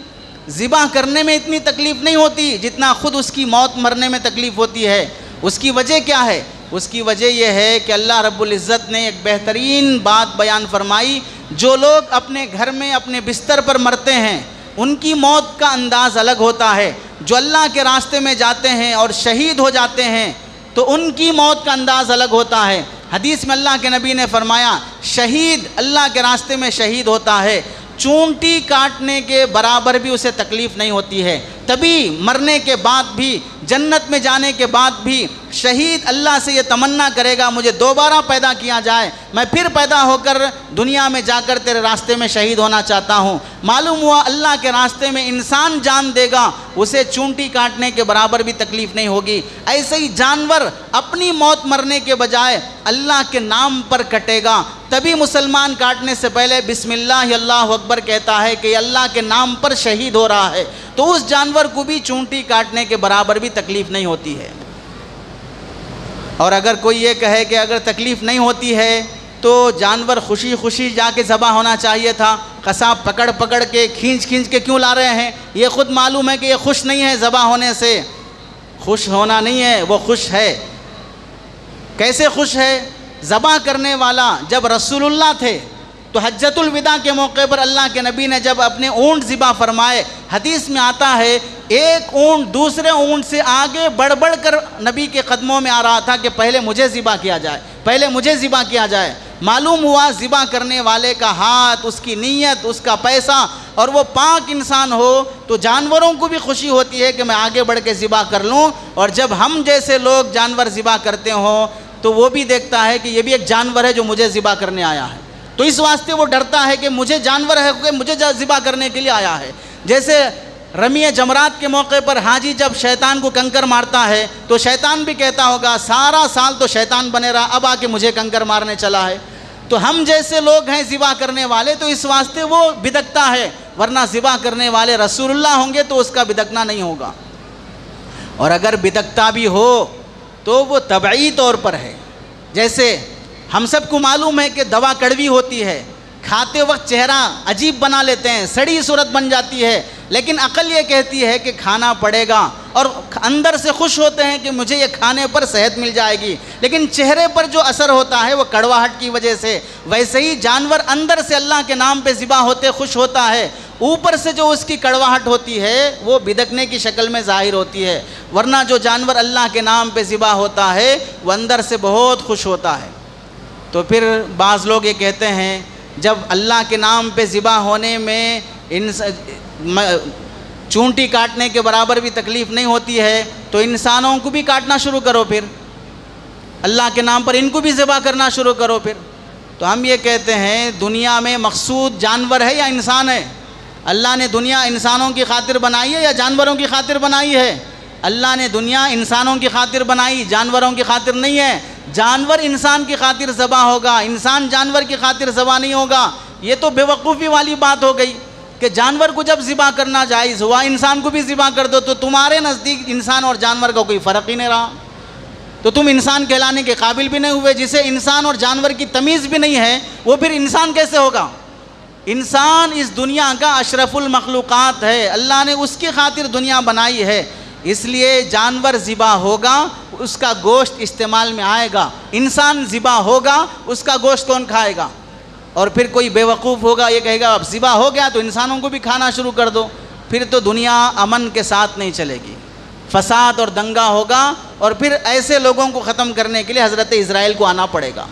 ذبح کرنے میں اتنی تکلیف نہیں ہوتی جتنا خود اس کی موت مرنے میں تکلیف ہوتی ہے۔ اس کی وجہ کیا ہے؟ اس کی وجہ یہ ہے کہ اللہ رب العزت نے ایک بہترین بات بیان فرمائی، جو لوگ اپنے گھر میں اپنے بستر پر مرتے ہیں ان کی موت کا انداز الگ ہوتا ہے، جو اللہ کے راستے میں جاتے ہیں اور شہید ہو جاتے ہیں تو ان کی موت کا انداز الگ ہوتا ہے۔ حدیث میں اللہ کے نبی نے فرمایا، شہید اللہ کے راستے میں شہید ہوتا ہے، چونٹی کاٹنے کے برابر بھی اسے تکلیف نہیں ہوتی ہے، تبھی مرنے کے بعد بھی، جنت میں جانے کے بعد بھی شہید اللہ سے یہ تمنا کرے گا مجھے دوبارہ پیدا کیا جائے، میں پھر پیدا ہو کر دنیا میں جا کر تیرے راستے میں شہید ہونا چاہتا ہوں۔ معلوم ہوا اللہ کے راستے میں انسان جان دے گا، اسے چونٹی کاٹنے کے برابر بھی تکلیف نہیں ہوگی۔ ایسے ہی جانور اپنی موت مرنے کے بجائے اللہ کے نام پر کٹے گا، تبھی مسلمان کاٹنے سے پہلے بسم اللہ اللہ اکبر کہتا ہے کہ اللہ کے نام پر شہید ہو رہا ہے، تو اس جانور کو بھی چونٹی کاٹنے کے برابر بھی تکلیف نہیں ہوتی ہے۔ اور اگر کوئی یہ کہے کہ اگر تکلیف نہیں ہوتی ہے تو جانور خوشی خوشی جا کے ذبح ہونا چاہیے تھا، قصاب پکڑ پکڑ کے کھینچ کھینچ کے کیوں لا رہے ہیں؟ یہ خود معلوم ہے کہ یہ خوش نہیں ہے ذبح ہونے سے، خوش ہونا نہیں ہے، وہ خوش ہے۔ کیسے خوش ہے؟ ذبح کرنے والا جب رسول اللہ تھے تو حجۃ الوداع کے موقع پر اللہ کے نبی نے جب اپنے اونٹ ذبح فرمائے، حدیث میں آتا ہے ایک اونٹ دوسرے اونٹ سے آگے بڑھ بڑھ کر نبی کے قدموں میں آ رہا تھا کہ پہلے مجھے ذبح کیا جائے، پہلے مجھے ذبح کیا جائے۔ معلوم ہوا ذبح کرنے والے کا ہاتھ، اس کی نیت، اس کا پیسہ، اور وہ پاک انسان ہو تو جانوروں کو بھی خوشی ہوتی ہے کہ میں آگے بڑھ کے ذبح کر لوں، اور جب ہم جیسے لوگ جانور ذبح کرتے ہوں تو وہ بھی دیکھتا ہے کہ یہ بھی ایک جانور ہے جو مجھے ذبح کرنے آیا ہے، تو اس واسطے وہ ڈرتا ہے کہ مجھے جانور ہے کہ مجھے ذبح کرنے کے لیے آیا ہے۔ جیسے رمی جمرات کے موقع پر حاجی جب شیطان کو کنکر مارتا ہے تو شیطان بھی کہتا ہوگا سارا سال تو شیطان بنے رہا، اب آ کے مجھے کنکر مارنے چلا ہے۔ تو ہم جیسے لوگ ہیں ذبح کرنے والے تو اس واسطے وہ بدکتا ہے، ورنہ ذبح کرنے والے رسول اللہ ہوں گے تو اس کا بدکنا نہیں ہوگا، اور اگر بدکتا بھی ہو تو وہ طبعی طور پر ہے۔ جیسے ہم سب کو معلوم ہے کہ دوا کڑوی ہوتی ہے، کھاتے وقت چہرہ عجیب بنا لیتے ہیں، سڑی صورت بن جاتی ہے، لیکن عقل یہ کہتی ہے کہ کھانا پڑے گا، اور اندر سے خوش ہوتے ہیں کہ مجھے یہ کھانے پر صحت مل جائے گی، لیکن چہرے پر جو اثر ہوتا ہے وہ کڑواہٹ کی وجہ سے۔ ویسے ہی جانور اندر سے اللہ کے نام پہ ذبح ہوتے خوش ہوتا ہے، اوپر سے جو اس کی کڑواہٹ ہوتی ہے وہ بدکنے کی شکل میں ظاہر ہوتی ہے، ورنہ جو جانور اللہ کے نام پہ ذبح ہوتا ہے وہ اندر سے بہت خوش ہوتا ہے۔ تو پھر بعض لوگ یہ کہتے ہیں جب اللہ کے نام پہ ذبح ہونے میں چونٹی کاٹنے کے برابر بھی تکلیف نہیں ہوتی ہے تو انسانوں کو بھی کاٹنا شروع کرو، پھر اللہ کے نام پر ان کو بھی ذبح کرنا شروع کرو پھر۔ تو ہم یہ کہتے ہیں دنیا میں مقصود جانور ہے یا انسان ہے؟ اللہ نے دنیا انسانوں کی خاطر بنائی ہے یا جانوروں کی خاطر بنائی ہے؟ اللہ نے دنیا انسانوں کی خاطر بنائی، جانوروں کی خاطر نہیں ہے۔ جانور انسان کی خاطر ذبح ہوگا، انسان جانور کی خاطر ذبح نہیں ہوگا۔ یہ تو بے وقوفی والی بات ہو گئی کہ جانور کو جب ذبح کرنا جائز ہوا انسان کو بھی ذبح کر دو، تو تمہارے نزدیک انسان اور جانور کا کوئی فرق ہی نہیں رہا، تو تم انسان کہلانے کے قابل بھی نہیں ہوئے۔ جسے انسان اور جانور کی تمیز بھی نہیں ہے وہ پھر انسان کیسے ہوگا؟ انسان اس دنیا کا اشرف المخلوقات ہے، اللہ نے اس کی خاطر دنیا بنائی ہے، اس لیے جانور ذبح ہوگا اس کا گوشت استعمال میں آئے گا، انسان ذبح ہوگا اس کا گوشت کون کھائے گا؟ اور پھر کوئی بیوقوف ہوگا یہ کہے گا اب ذبح ہو گیا تو انسانوں کو بھی کھانا شروع کر دو، پھر تو دنیا امن کے ساتھ نہیں چلے گی، فساد اور دنگا ہوگا، اور پھر ایسے لوگوں کو ختم کرنے کے لیے حضرت اسرائیل کو آنا پڑے گا۔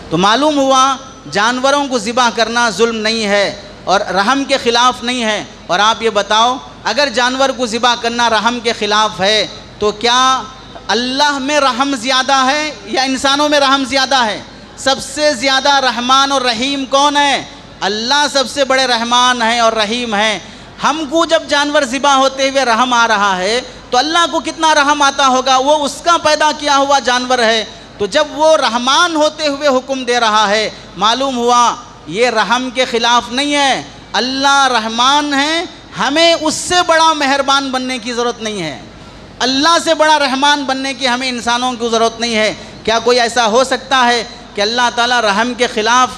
تو معلوم ہوا جانوروں کو ذبح کرنا ظلم نہیں ہے اور رحم کے خلاف نہیں ہے۔ اور آپ یہ بتاؤ اگر جانور کو ذبح کرنا رحم کے خلاف ہے تو کیا اللہ میں رحم زیادہ ہے یا انسانوں میں رحم زیادہ ہے؟ سب سے زیادہ رحمان اور رحیم کون ہے؟ اللہ سب سے بڑے رحمان ہیں اور رحیم ہیں۔ ہم کو جب جانور ذبح ہوتے ہوئے رحم آ رہا ہے تو اللہ کو کتنا رحم آتا ہوگا، وہ اس کا پیدا کیا ہوا جانور ہے، تو جب وہ رحمان ہوتے ہوئے حکم دے رہا ہے معلوم ہوا یہ رحم کے خلاف نہیں ہے، اللہ رحمان ہے، ہمیں اس سے بڑا مہربان بننے کی ضرورت نہیں ہے، اللہ سے بڑا رحمان بننے کی ہمیں انسانوں کی ضرورت نہیں ہے۔ کیا کوئی ایسا ہو سکتا ہے کہ اللہ تعالیٰ رحم کے خلاف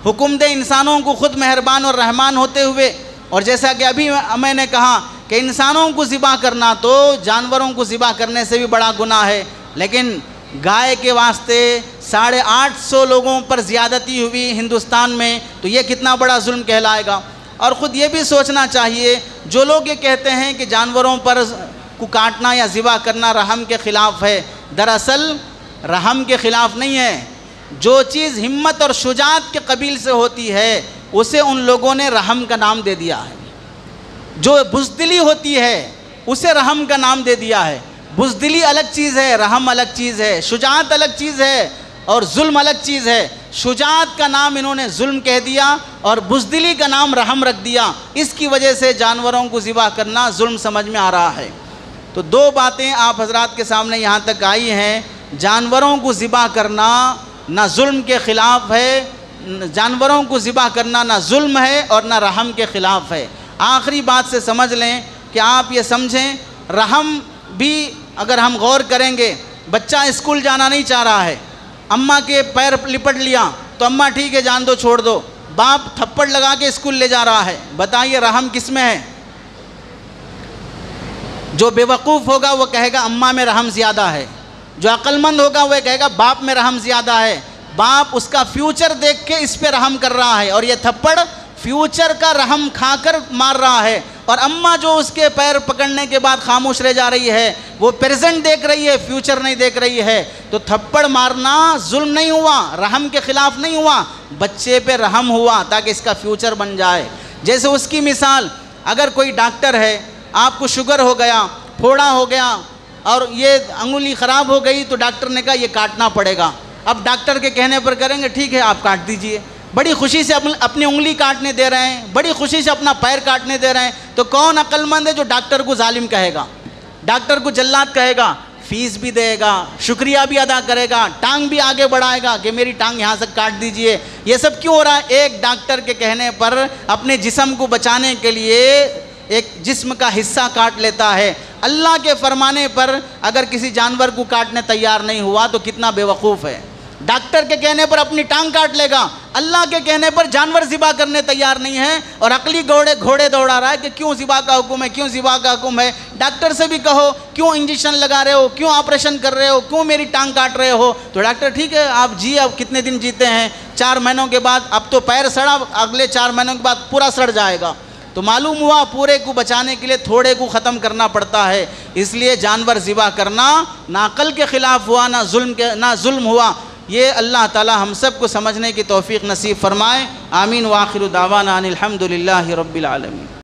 حکم دے انسانوں کو خود مہربان اور رحمان ہوتے ہوئے؟ اور جیسا کہ ابھی میں نے کہا کہ انسانوں کو ذبح کرنا تو جانوروں کو ذبح کرنے سے بھی بڑا گناہ ہے، لیکن گائے کے واسطے 850 لوگوں پر زیادتی ہوئی ہندوستان میں تو یہ کتنا بڑا ظلم کہلائے گا۔ اور خود یہ بھی سوچنا چاہیے جو لوگ یہ کہتے ہیں کہ جانوروں پر کو کاٹنا یا ذبح کرنا رحم کے خلاف ہے، دراصل رحم کے خلاف نہیں ہے، جو چیز ہمت اور شجاعت کے قبیل سے ہوتی ہے اسے ان لوگوں نے رحم کا نام دے دیا ہے، جو بزدلی ہوتی ہے اسے رحم کا نام دے دیا ہے۔ بزدلی الگ چیز ہے، رحم الگ چیز ہے، شجاعت الگ چیز ہے اور ظلم الگ چیز ہے۔ شجاعت کا نام انہوں نے ظلم کہہ دیا اور بزدلی کا نام رحم رکھ دیا، اس کی وجہ سے جانوروں کو ذبح کرنا ظلم سمجھ میں آ رہا ہے۔ تو دو باتیں آپ حضرات کے سامنے یہاں تک آئی ہیں، جانوروں کو ذبح کرنا نہ ظلم کے خلاف ہے، جانوروں کو ذبح کرنا نہ ظلم ہے اور نہ رحم کے خلاف ہے۔ آخری بات سے سمجھ لیں کہ آپ یہ سمجھیں رحم بھی اگر ہم غور کریں گے، بچہ اسکول جانا نہیں چاہ رہا ہے، اماں کے پیر لپٹ لیا تو اماں ٹھیک ہے جان دو چھوڑ دو، باپ تھپڑ لگا کے اسکول لے جا رہا ہے، بتائیے رحم کس میں ہے؟ جو بے وقوف ہوگا وہ کہے گا اماں میں رحم زیادہ ہے، جو عقل مند ہوگا وہ کہے گا باپ میں رحم زیادہ ہے، باپ اس کا فیوچر دیکھ کے اس پہ رحم کر رہا ہے اور یہ تھپڑ فیوچر کا رحم کھا کر مار رہا ہے، اور اماں جو اس کے پیر پکڑنے کے بعد خاموش رہ جا رہی ہے وہ پریزنٹ دیکھ رہی ہے، فیوچر نہیں دیکھ رہی ہے۔ تو تھپڑ مارنا ظلم نہیں ہوا، رحم کے خلاف نہیں ہوا، بچے پہ رحم ہوا تاکہ اس کا فیوچر بن جائے۔ جیسے اس کی مثال، اگر کوئی ڈاکٹر ہے، آپ کو شوگر ہو گیا، پھوڑا ہو گیا اور یہ انگلی خراب ہو گئی تو ڈاکٹر نے کہا یہ کاٹنا پڑے گا، اب ڈاکٹر کے کہنے پر کریں گے ٹھیک ہے آپ کاٹ دیجئے، بڑی خوشی سے اپنی انگلی کاٹنے دے رہے ہیں، بڑی خوشی سے اپنا پیر کاٹنے دے رہے ہیں، تو کون عقل مند ہے جو ڈاکٹر کو ظالم کہے گا، ڈاکٹر کو جلاد کہے گا، فیس بھی دے گا، شکریہ بھی ادا کرے گا، ٹانگ بھی آگے بڑھائے گا کہ میری ٹانگ یہاں سے کاٹ دیجئے۔ یہ سب کیوں ہو رہا ہے؟ ایک ڈاکٹر کے کہنے پر اپنے جسم کو بچانے کے لیے ایک جسم کا حصہ کاٹ لیتا ہے۔ اللہ کے فرمانے پر اگر کسی جانور کو کاٹنے تیار نہیں ہوا تو کتنا بے وقوف ہے۔ ڈاکٹر کے کہنے پر اپنی ٹانگ کاٹ لے گا، اللہ کے کہنے پر جانور ذبح کرنے تیار نہیں ہے، اور عقلی گھوڑے دوڑا رہا ہے کہ کیوں ذبح کا حکم ہے، کیوں ذبح کا حکم ہے۔ ڈاکٹر سے بھی کہو کیوں انجیکشن لگا رہے ہو، کیوں آپریشن کر رہے ہو، کیوں میری ٹانگ کاٹ رہے ہو، تو ڈاکٹر ٹھیک ہے آپ جی اب کتنے دن جیتے ہیں، 4 مہینوں کے بعد، اب تو پیر سڑا، اگلے 4 مہینوں کے بعد پورا سڑ جائے گا۔ تو معلوم ہوا پورے کو بچانے کے لیے تھوڑے کو ختم کرنا پڑتا ہے، اس لیے جانور ذبح کرنا نہ عقل کے خلاف ہوا نہ ظلم ہوا۔ یہ اللہ تعالی ہم سب کو سمجھنے کی توفیق نصیب فرمائے۔ آمین۔ وآخر دعوانا ان الحمد للہ رب العالمین۔